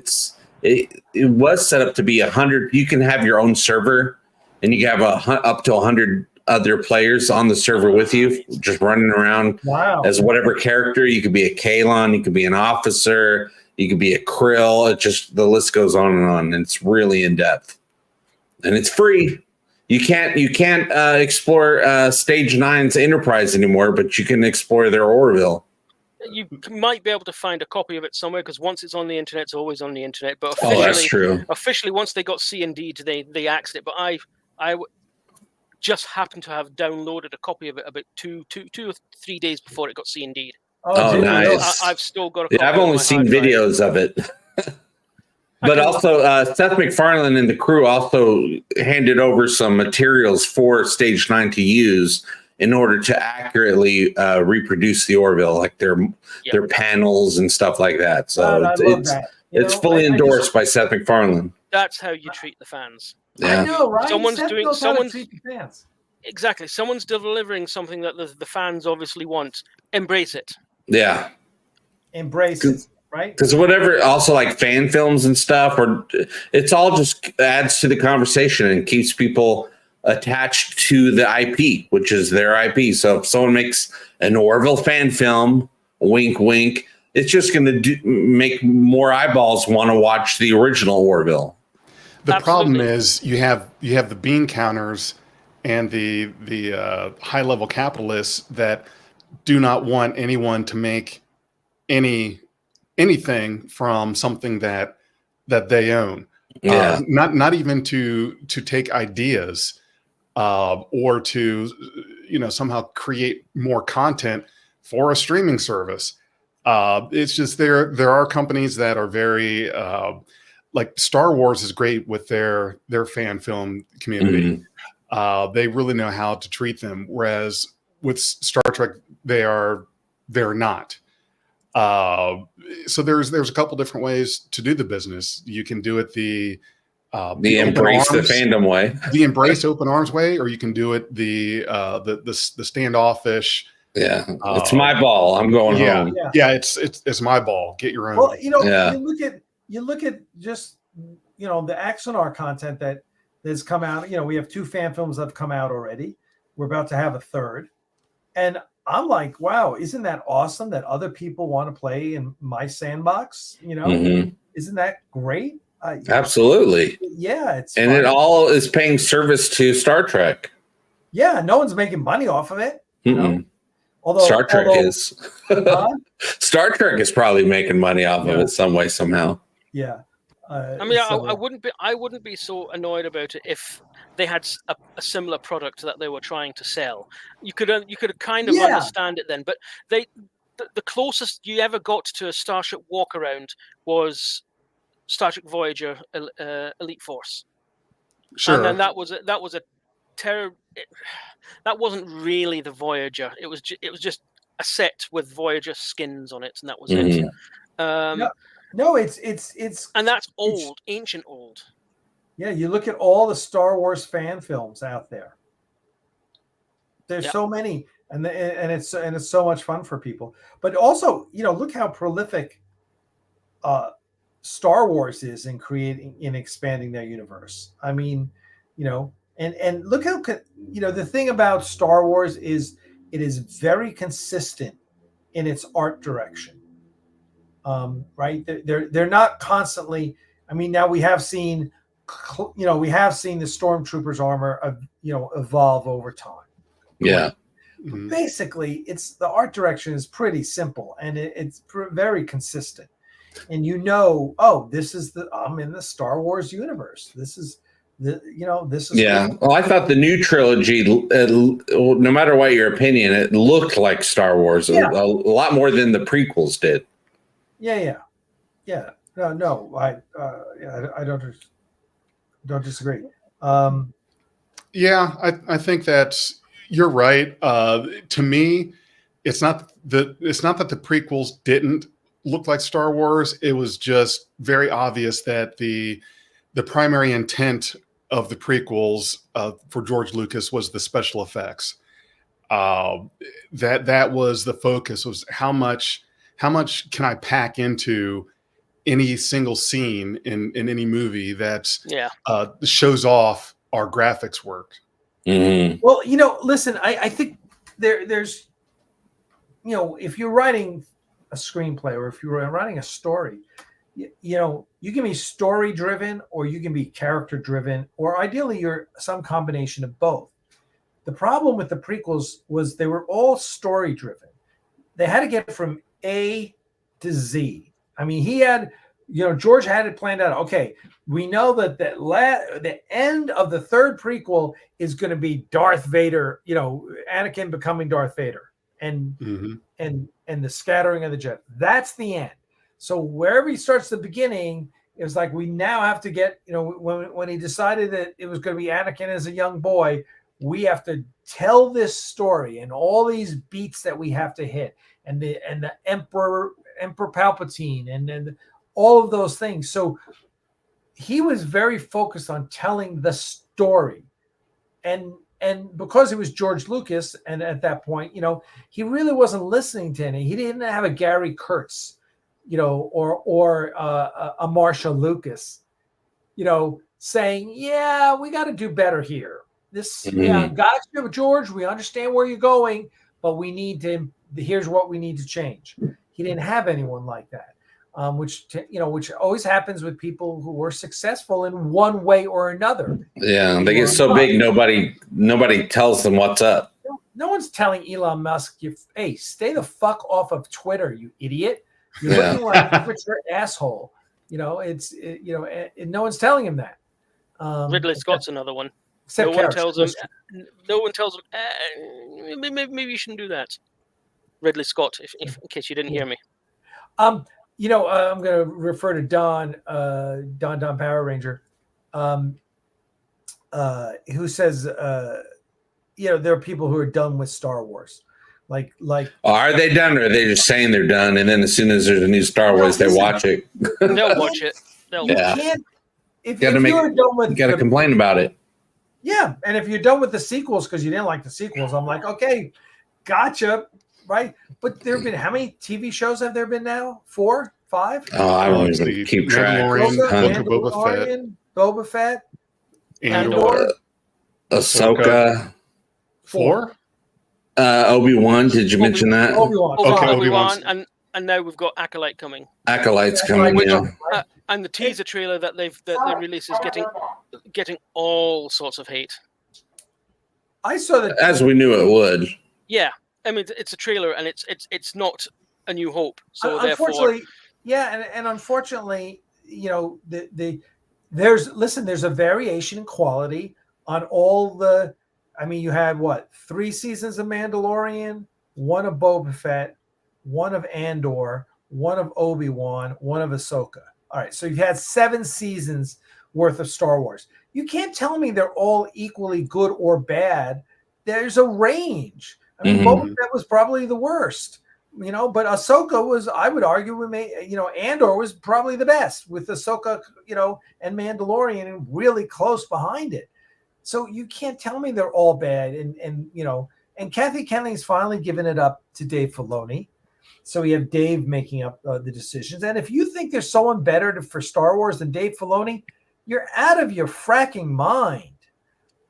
it was set up to be 100. You can have your own server, and you can have up to 100 other players on the server with you, just running around as whatever character. You could be a Kalon. You could be an officer. You could be a krill. It just the list goes on, and it's really in depth, and it's free. You can't explore Stage 9's Enterprise anymore, but you can explore their Orville. You might be able to find a copy of it somewhere because once it's on the internet, it's always on the internet. But that's true. Officially, once they got C and D, they axed it. But I just happened to have downloaded a copy of it about two or 3 days before it got C and D. Oh, nice! I've still got a copy. I've only seen videos of it. But also, Seth MacFarlane and the crew also handed over some materials for Stage 9 to use in order to accurately reproduce the Orville, like their panels and stuff like that. So it's fully endorsed by Seth MacFarlane. That's how you treat the fans. Yeah. I know, right? Someone's treat the fans. Exactly. Someone's delivering something that the fans obviously want. Embrace it. Yeah. Embrace it. Right, because whatever, also like fan films and stuff, or it's all just adds to the conversation and keeps people attached to the IP, which is their IP. So if someone makes an Orville fan film, wink, wink, it's just going to make more eyeballs want to watch the original Orville. The problem is you have the bean counters and the high level capitalists that do not want anyone to make anything from something that they own. Yeah. Not even to take ideas or to somehow create more content for a streaming service. It's just there are companies that are very like Star Wars is great with their fan film community. Mm-hmm. They really know how to treat them, whereas with Star Trek they're not. So there's a couple different ways to do the business. You can do it the embrace the fandom way, the embrace open arms way, or you can do it the standoffish. Yeah, it's my ball. I'm going home. Yeah, it's my ball. Get your own. Well, you look at just the Axanar content that's come out. We have 2 fan films that have come out already. We're about to have a third, and I'm like, wow, isn't that awesome that other people want to play in my sandbox? Mm-hmm. Isn't that great? Absolutely. Yeah, it's and fun. It all is paying service to Star Trek. Yeah, no one's making money off of it. Although Star Trek is. Star Trek is probably making money off of it some way, somehow. Yeah. I mean, I wouldn't be so annoyed about it if they had a similar product that they were trying to sell. You could kind of understand it then, but the closest you ever got to a Starship walk around was Star Trek Voyager Elite Force. Sure. And then that was a terror. That wasn't really the Voyager. It was just a set with Voyager skins on it, and that was it. No, it's and that's old, ancient old. Yeah, you look at all the Star Wars fan films out there. There's so many, and it's so much fun for people. But also, look how prolific Star Wars is in expanding their universe. I mean, and look how the thing about Star Wars is it is very consistent in its art direction. Right? They're not constantly. I mean, now we have seen we have seen the stormtroopers' armor, evolve over time. Yeah. Mhm. Basically, it's the art direction is pretty simple and it's very consistent. And this is I'm in the Star Wars universe. This is Yeah. Well, I thought the new trilogy, no matter what your opinion, it looked like Star Wars a lot more than the prequels did. Yeah. No. I don't disagree. I think that you're right. To me, it's not that the prequels didn't look like Star Wars. It was just very obvious that the primary intent of the prequels for George Lucas was the special effects. That was the focus, was how much can I pack into any single scene in any movie that shows off our graphics work. Mm-hmm. Well, listen, I think there's, if you're writing a screenplay or if you're writing a story, you can be story driven or you can be character driven, or ideally you're some combination of both. The problem with the prequels was they were all story driven. They had to get from A to Z. I mean, George had it planned out. Okay, we know that the end of the third prequel is going to be Darth Vader, Anakin becoming Darth Vader and the scattering of the Jedi. That's the end. So wherever he starts the beginning, it was like we now have to get, when he decided that it was going to be Anakin as a young boy, we have to tell this story and all these beats that we have to hit, and the Emperor Palpatine and all of those things. So he was very focused on telling the story, and because it was George Lucas, and at that point, he really wasn't listening to any. He didn't have a Gary Kurtz, or a Marsha Lucas, saying, "Yeah, we got to do better here." Gotcha, George. We understand where you're going, but we need to. Here's what we need to change. He didn't have anyone like that, which always happens with people who were successful in one way or another. Yeah, they get so big, nobody tells them what's up. No one's telling Elon Musk, "Hey, stay the fuck off of Twitter, you idiot. You're looking like a Twitter asshole." No one's telling him that. Ridley Scott's another one. No one tells him. Maybe you shouldn't do that. Ridley Scott, in case you didn't hear me. I'm going to refer to Don Power Ranger, who says, there are people who are done with Star Wars. Like, are they done, or are they just saying they're done? And then as soon as there's a new Star Wars, they watch it. They'll watch it. You can't. If you're done with, you got to complain about it. Yeah, and if you're done with the sequels because you didn't like the sequels, I'm like, okay, gotcha, right? But there have been, how many TV shows have there been now? 4, 5? Oh, I don't even keep track. Boba Fett, Andor, Ahsoka, 4. Obi-Wan. Did you mention that? Obi-Wan, and now we've got Acolyte coming. Acolyte's coming. And the teaser trailer that they released is getting all sorts of hate. I saw that, as we knew it would. Yeah, I mean it's a trailer, and it's not A New Hope. So unfortunately, unfortunately, there's a variation in quality on all the. I mean, you had 3 seasons of Mandalorian, 1 of Boba Fett, 1 of Andor, 1 of Obi-Wan, 1 of Ahsoka. All right, so you've had 7 seasons worth of Star Wars. You can't tell me they're all equally good or bad. There's a range. I mean, Boba Fett was probably the worst, but Ahsoka was, I would argue, Andor was probably the best, with Ahsoka, and Mandalorian really close behind it. So you can't tell me they're all bad. And Kathy Kennelly's finally given it up to Dave Filoni. So we have Dave making up the decisions. And if you think there's someone better for Star Wars than Dave Filoni, you're out of your fracking mind.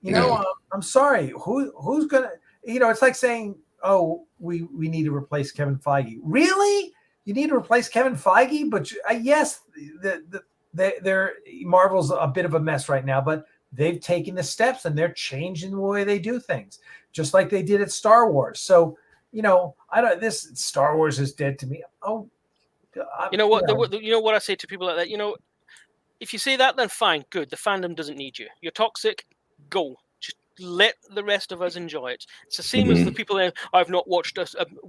I'm sorry. Who's going to, it's like saying, oh, we need to replace Kevin Feige. Really? You need to replace Kevin Feige? But yes, they're Marvel's a bit of a mess right now, but they've taken the steps and they're changing the way they do things, just like they did at Star Wars. So, this Star Wars is dead to me. Oh, you know what? You know what I say to people like that? If you say that, then fine, good. The fandom doesn't need you. You're toxic. Go. Just let the rest of us enjoy it. It's the same as the people I've not watched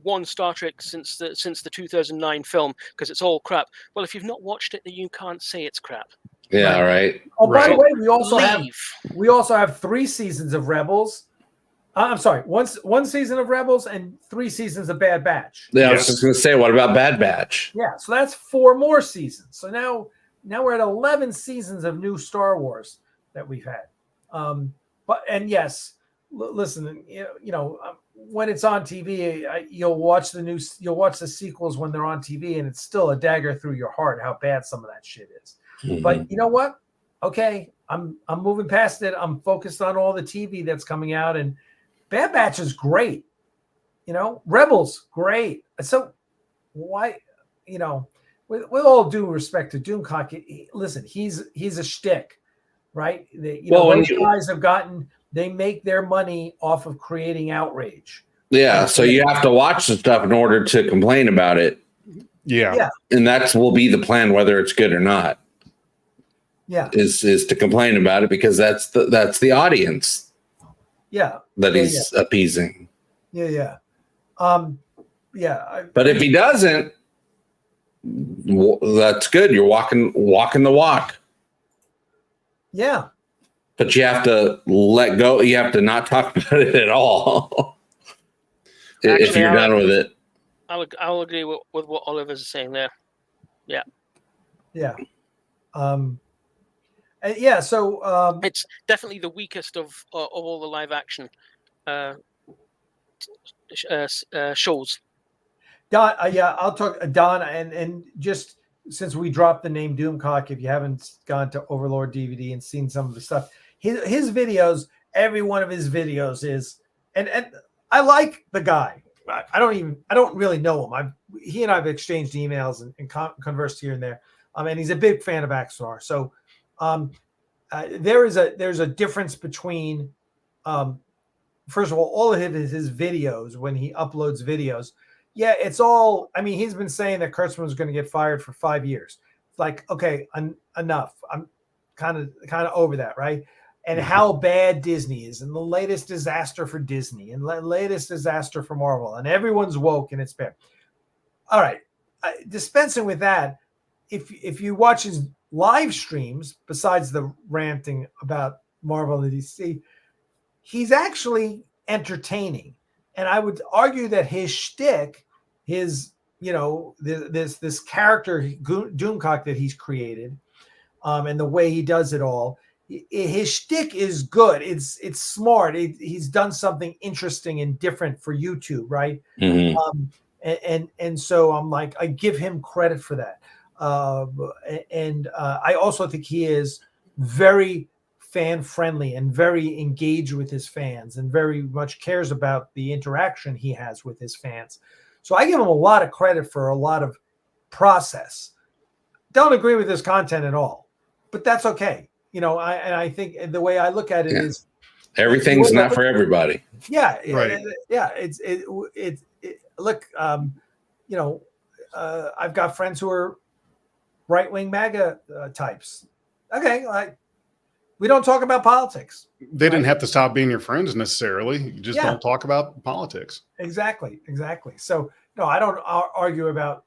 one Star Trek since the 2009 film because it's all crap. Well, if you've not watched it, then you can't say it's crap. Yeah, right. Oh, by the way, Leave. we also have 3 seasons of Rebels. I'm sorry, one season of Rebels and 3 seasons of Bad Batch. Yeah, I was just going to say, what about Bad Batch? Yeah, so that's 4 more seasons. So now we're at 11 seasons of new Star Wars that we've had. Listen, when it's on TV, you'll watch the sequels when they're on TV, and it's still a dagger through your heart how bad some of that shit is. Mm-hmm. But you know what? Okay, I'm moving past it. I'm focused on all the TV that's coming out, and Bad Batch is great. Rebels great. So why, with all due respect to Doomcock, listen, he's a shtick, right? Those guys they make their money off of creating outrage. Yeah, so you have to watch the stuff in order to complain about it. Yeah. And will be the plan, whether it's good or not. Yeah. Is to complain about it because that's the audience. Yeah. That he's appeasing. Yeah. But if he doesn't, that's good. You're walking the walk. Yeah. But you have to let go. You have to not talk about it at all. If you're done with it. I'll agree with what Oliver's saying there. Yeah. Yeah. So it's definitely the weakest of all the live action shows. Don, I'll talk Don, and just since we dropped the name Doomcock, if you haven't gone to Overlord DVD and seen some of the stuff, his videos, every one of his videos is, and I like the guy. I don't really know him. He and I've exchanged emails and conversed here and there. And he's a big fan of Axanar. So there's a difference between, first of all of his videos when he uploads videos. Yeah, it's all. I mean, he's been saying that Kurtzman was going to get fired for 5 years. It's like, okay, enough. I'm kind of over that, right? And how bad Disney is, and the latest disaster for Disney, and the latest disaster for Marvel, and everyone's woke and it's bad. All right, dispensing with that, if you watch his live streams, besides the ranting about Marvel and DC, he's actually entertaining. And I would argue that his shtick, this character Doomcock that he's created, and the way he does it all, his shtick is good. It's smart. He's done something interesting and different for YouTube, right? Mm-hmm. And so I'm like, I give him credit for that. I also think he is very fan friendly and very engaged with his fans and very much cares about the interaction he has with his fans. So I give him a lot of credit for a lot of process. Don't agree with his content at all, but that's okay. I think the way I look at it is everything's not for everybody. Yeah. Right. Look, I've got friends who are right-wing MAGA types. Okay. We don't talk about politics. They didn't have to stop being your friends necessarily. You just don't talk about politics. Exactly. So no, I don't argue about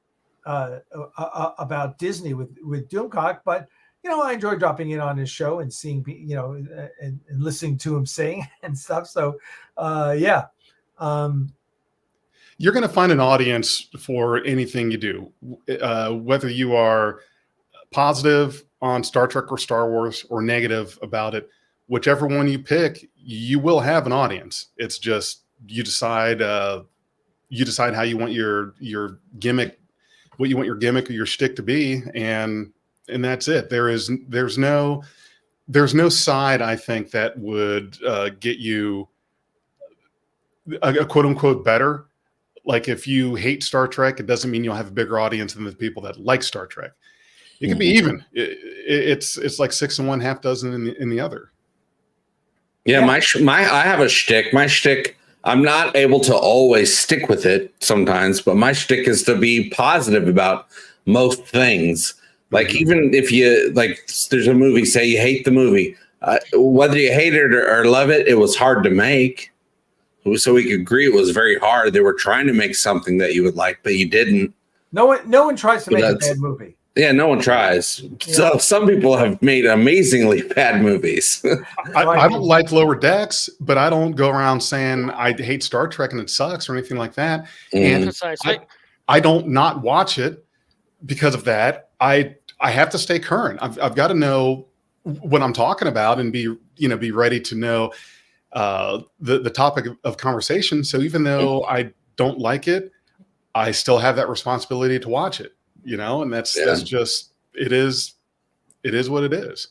Disney with Doomcock, but I enjoy dropping in on his show and seeing, and listening to him sing and stuff. So, You're going to find an audience for anything you do, whether you are positive on Star Trek or Star Wars or negative about it. Whichever one you pick, you will have an audience. It's just you decide how you want your gimmick, what you want your gimmick or your shtick to be, and that's it. There's no side, I think, that would get you a quote unquote better. Like if you hate Star Trek, it doesn't mean you'll have a bigger audience than the people that like Star Trek. It can be even. It's like 6 in one, half dozen in the other. Yeah, I have a shtick. My shtick, I'm not able to always stick with it sometimes, but my shtick is to be positive about most things. Like even if you like, there's a movie, say you hate the movie, whether you hate it or love it, it was hard to make. So we could agree it was very hard. They were trying to make something that you would like, but you didn't. No one tries to make a bad movie. Yeah, no one tries. Yeah. So some people have made amazingly bad movies. I don't like Lower Decks, but I don't go around saying I hate Star Trek and it sucks or anything like that. And I don't not watch it because of that. I have to stay current. I've got to know what I'm talking about and be ready to know the topic of conversation. So even though I don't like it, I still have that responsibility to watch it, and that's just, it is what it is.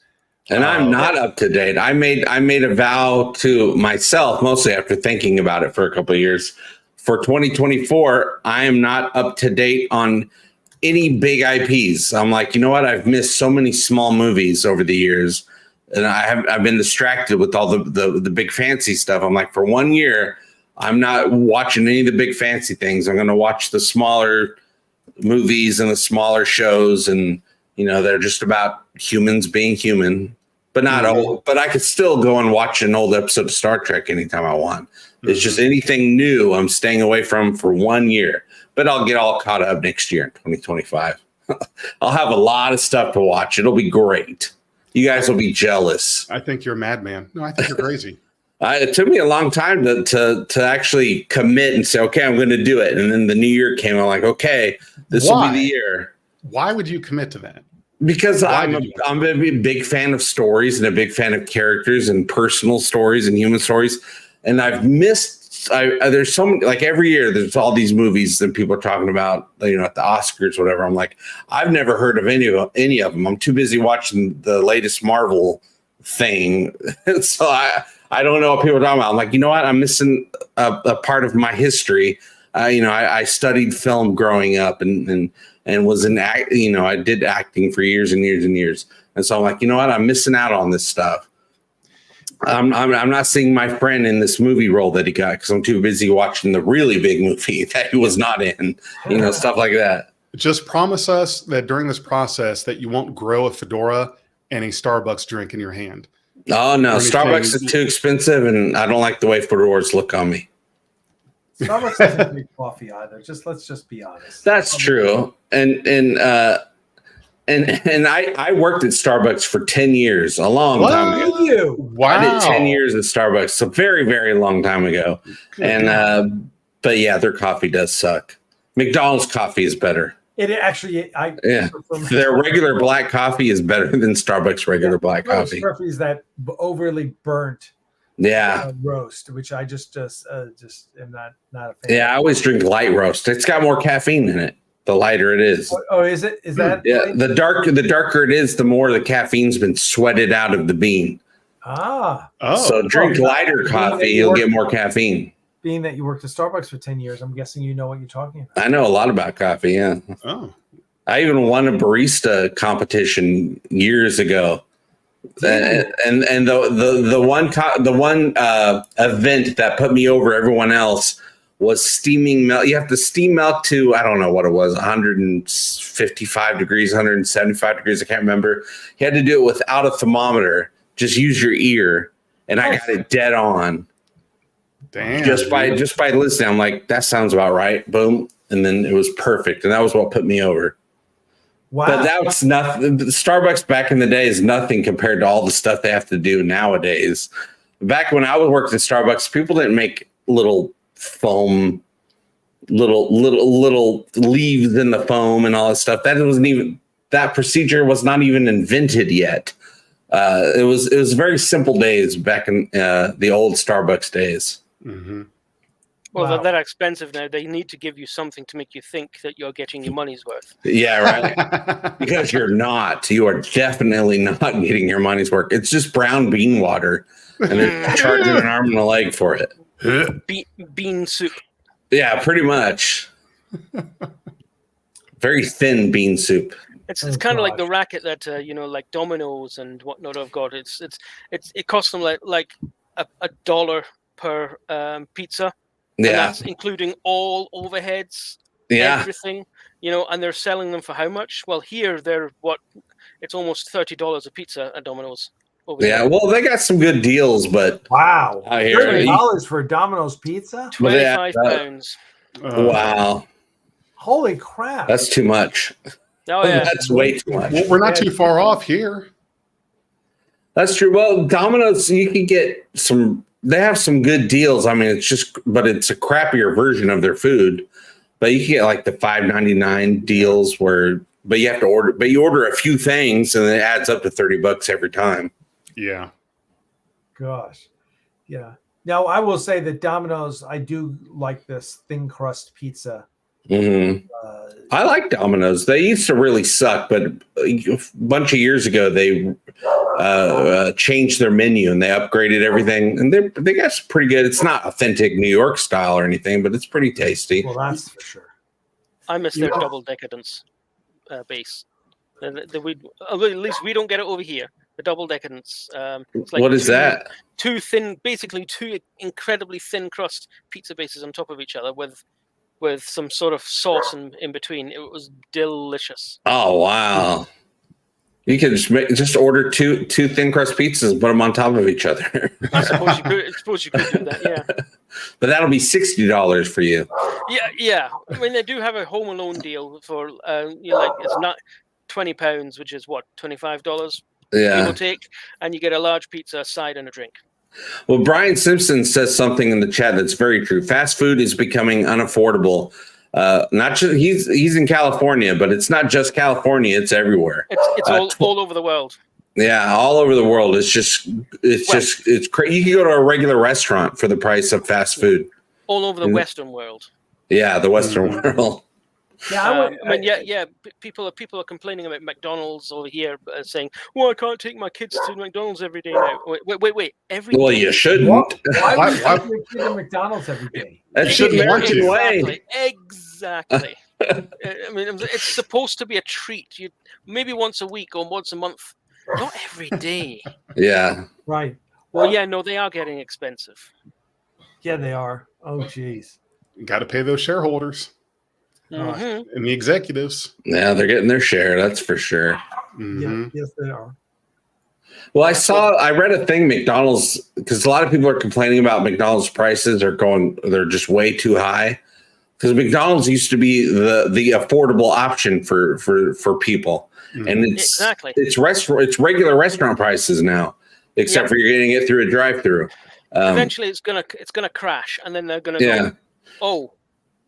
And I'm not up to date. I made a vow to myself, mostly after thinking about it for a couple of years. For 2024, I am not up to date on any big IPs. I'm like, you know what? I've missed so many small movies over the years, and I've been distracted with all the big fancy stuff. I'm like, for 1 year, I'm not watching any of the big fancy things. I'm going to watch the smaller movies and the smaller shows, and they're just about humans being human, but not old. But I could still go and watch an old episode of Star Trek anytime I want. It's just anything new I'm staying away from for 1 year. But I'll get all caught up next year in 2025. I'll have a lot of stuff to watch. It'll be great. You guys will be jealous. I think you're a madman. No, I think you're crazy. It took me a long time to actually commit and say, okay, I'm going to do it. And then the new year came. I'm like, okay, this will be the year. Why would you commit to that? Because I'm a big fan of stories and a big fan of characters and personal stories and human stories. And I've missed. There's so many, like every year there's all these movies that people are talking about, at the Oscars, whatever. I'm like, I've never heard of any of them. I'm too busy watching the latest Marvel thing. So I don't know what people are talking about. I'm like, you know what? I'm missing a part of my history. I studied film growing up and was I did acting for years and years and years. And so I'm like, you know what? I'm missing out on this stuff. I'm not seeing my friend in this movie role that he got because I'm too busy watching the really big movie that he was not in, stuff like that. Just promise us that during this process that you won't grow a fedora and a Starbucks drink in your hand. Oh, no. Starbucks is too expensive, and I don't like the way fedoras look on me. Starbucks doesn't make coffee either. Let's just be honest. That's true. And I worked at Starbucks for 10 years, a long time ago. Wow. I did 10 years at Starbucks, so very, very long time ago. And but yeah, their coffee does suck. McDonald's coffee is better. It actually, their regular black coffee is better than Starbucks regular black coffee. Coffee is that overly burnt roast, which I just am not a fan. Yeah, I always drink light roast. It's got more caffeine in it. The lighter it is. Oh, is it? Is that? Yeah, the darker it is, the more the caffeine's been sweated out of the bean. So drink lighter coffee, you'll get more caffeine. Being that you worked at Starbucks for 10 years, I'm guessing you know what you're talking about. I know a lot about coffee, yeah. Oh. I even won a barista competition years ago. And the one event that put me over everyone else was steaming milk. You have to steam milk to, I don't know what it was, 155 degrees, 175 degrees. I can't remember. You had to do it without a thermometer. Just use your ear. And I got it dead on. Damn. Just by listening, I'm like, that sounds about right. Boom. And then it was perfect. And that was what put me over. Wow. But that's nothing. Starbucks back in the day is nothing compared to all the stuff they have to do nowadays. Back when I was working at Starbucks, people didn't make little foam, little leaves in the foam and all that stuff. That procedure was not even invented yet. It was very simple days back in the old Starbucks days. Mm-hmm. Well, they're that expensive now. They need to give you something to make you think that you're getting your money's worth. Yeah, right. Because you're not. You are definitely not getting your money's worth. It's just brown bean water, and they're charging an arm and a leg for it. Bean soup. Yeah, pretty much. Very thin bean soup. It's kind of like the racket that like Domino's and whatnot have got. It costs them like a dollar per pizza. Yeah, and that's including all overheads, everything. And they're selling them for how much? Well, here they're it's almost $30 a pizza at Domino's. Well, they got some good deals, but wow, $30 for Domino's pizza, £25. Wow, holy crap, that's too much. Oh yeah, that's way too much. Well, we're not too far off here. That's true. Well, Domino's, you can get some. They have some good deals. I mean, but it's a crappier version of their food. But you can get like the $5.99 deals but you have to order. But you order a few things, and it adds up to $30 every time. Yeah. Gosh. Yeah. Now I will say that Domino's, I do like this thin crust pizza. Mm-hmm. I like Domino's. They used to really suck, but a bunch of years ago they changed their menu and they upgraded everything, and they got some pretty good. It's not authentic New York style or anything, but it's pretty tasty. Well, that's for sure. I miss their double decadence base. At least we don't get it over here. The double decadence. It's like what is that? Two incredibly thin crust pizza bases on top of each other with some sort of sauce in between. It was delicious. Oh wow! You can just order two thin crust pizzas and put them on top of each other. I suppose you could do that. Yeah. But that'll be $60 for you. Yeah. I mean, they do have a Home Alone deal for it's not £20, which is what, $25. Yeah. Give or take, and you get a large pizza, a side, and a drink. Well, Brian Simpson says something in the chat that's very true. Fast food is becoming unaffordable. Not just he's in California, but it's not just California; it's everywhere. It's all over the world. Yeah, all over the world. It's crazy. You can go to a regular restaurant for the price of fast food. All over the Western world. Yeah, the Western world. Yeah, People are complaining about McDonald's over here, saying, "Well, I can't take my kids to McDonald's every day now." Wait, every well, day? you shouldn't. Why would you take your kid to McDonald's every day? That's the American way. Exactly. I mean, it's supposed to be a treat. Maybe once a week or once a month, not every day. Yeah. Right. Well, yeah, no, they are getting expensive. Yeah, they are. Oh, geez. Got to pay those shareholders. Mm-hmm. And the executives. Yeah, they're getting their share. That's for sure. Mm-hmm. Yeah, yes, they are. Well, I read a thing, McDonald's, because a lot of people are complaining about McDonald's prices they're just way too high. Because McDonald's used to be the affordable option for people. Mm-hmm. And it's regular restaurant prices now, except for you're getting it through a drive-through. Eventually it's gonna crash, and then they're gonna go, oh.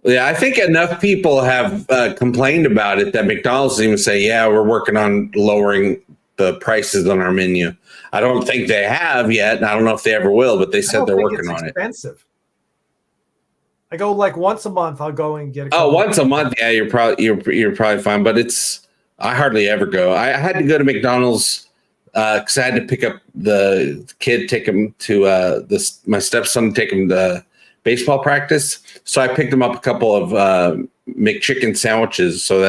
Yeah, I think enough people have complained about it that McDonald's even say, yeah, we're working on lowering the prices on our menu. I don't think they have yet. And I don't know if they ever will, but they said they're working on it. Expensive. I go like once a month. I'll go and get a once a month. Yeah, you're probably fine. But I hardly ever go. I had to go to McDonald's because I had to pick up the kid, take him to my stepson, take him to baseball practice. So I picked him up a couple of McChicken sandwiches so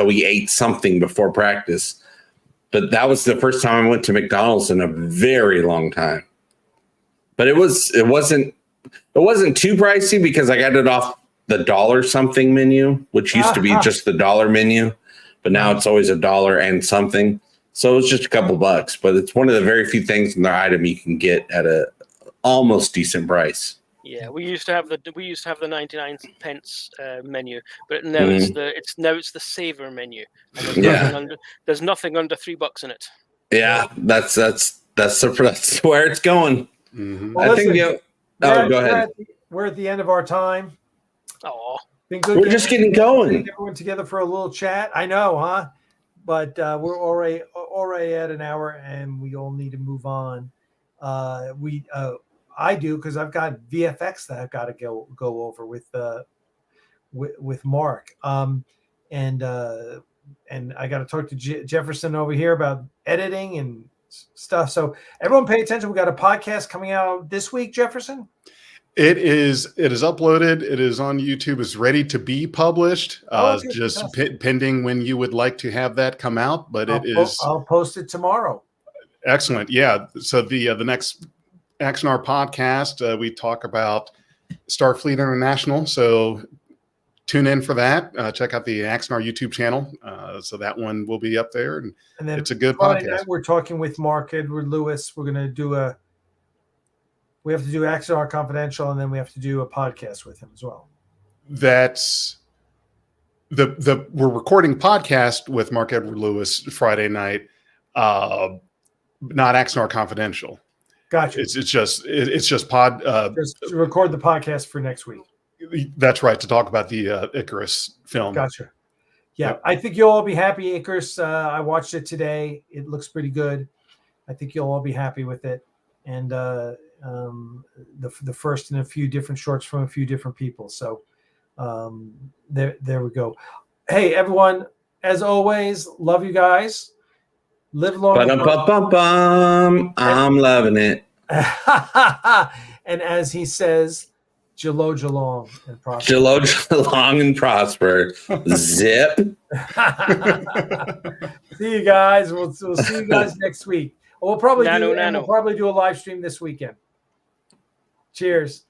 he ate something before practice. But that was the first time I went to McDonald's in a very long time. But it wasn't too pricey because I got it off the $1 something menu, which used to be just the $1 menu, but now it's always $1 and something. So it's just a couple bucks, but it's one of the very few things in their item you can get at a almost decent price. Yeah, we used to have the 99 pence menu, but now it's the saver menu. And there's nothing under $3 in it. Yeah, that's where it's going. Mm-hmm. Well, I think go ahead. We're at the end of our time. Oh, we're just getting going. Everyone together for a little chat. I know, huh? But we're already at an hour, and we all need to move on. I do because I've got VFX that I've got to go over with Mark, and I got to talk to Jefferson over here about editing and stuff. So everyone, pay attention. We got a podcast coming out this week, Jefferson. It is uploaded. It is on YouTube. It's ready to be published. Okay, Just pending when you would like to have that come out. But I'll post it tomorrow. Excellent. Yeah. So the next Axanar podcast, we talk about Starfleet International. So tune in for that. Check out the Axanar YouTube channel. So that one will be up there, and then it's a good Friday podcast. Night, we're talking with Mark Edward Lewis. We're going to do we have to do Axanar Confidential, and then we have to do a podcast with him as well. That's we're recording podcast with Mark Edward Lewis Friday night, not Axanar Confidential. Gotcha. It's just pod. Just to record the podcast for next week. That's right, to talk about the Icarus film. Gotcha. Yeah, yep. I think you'll all be happy. Icarus, I watched it today. It looks pretty good. I think you'll all be happy with it. And the first in a few different shorts from a few different people. So there we go. Hey, everyone, as always, love you guys. Live long. I'm loving it. And as he says, Jalo Jalong and prosper. Jalo Jalong and prosper. Zip. See you guys. We'll see you guys next week. We'll probably do a live stream this weekend. Cheers.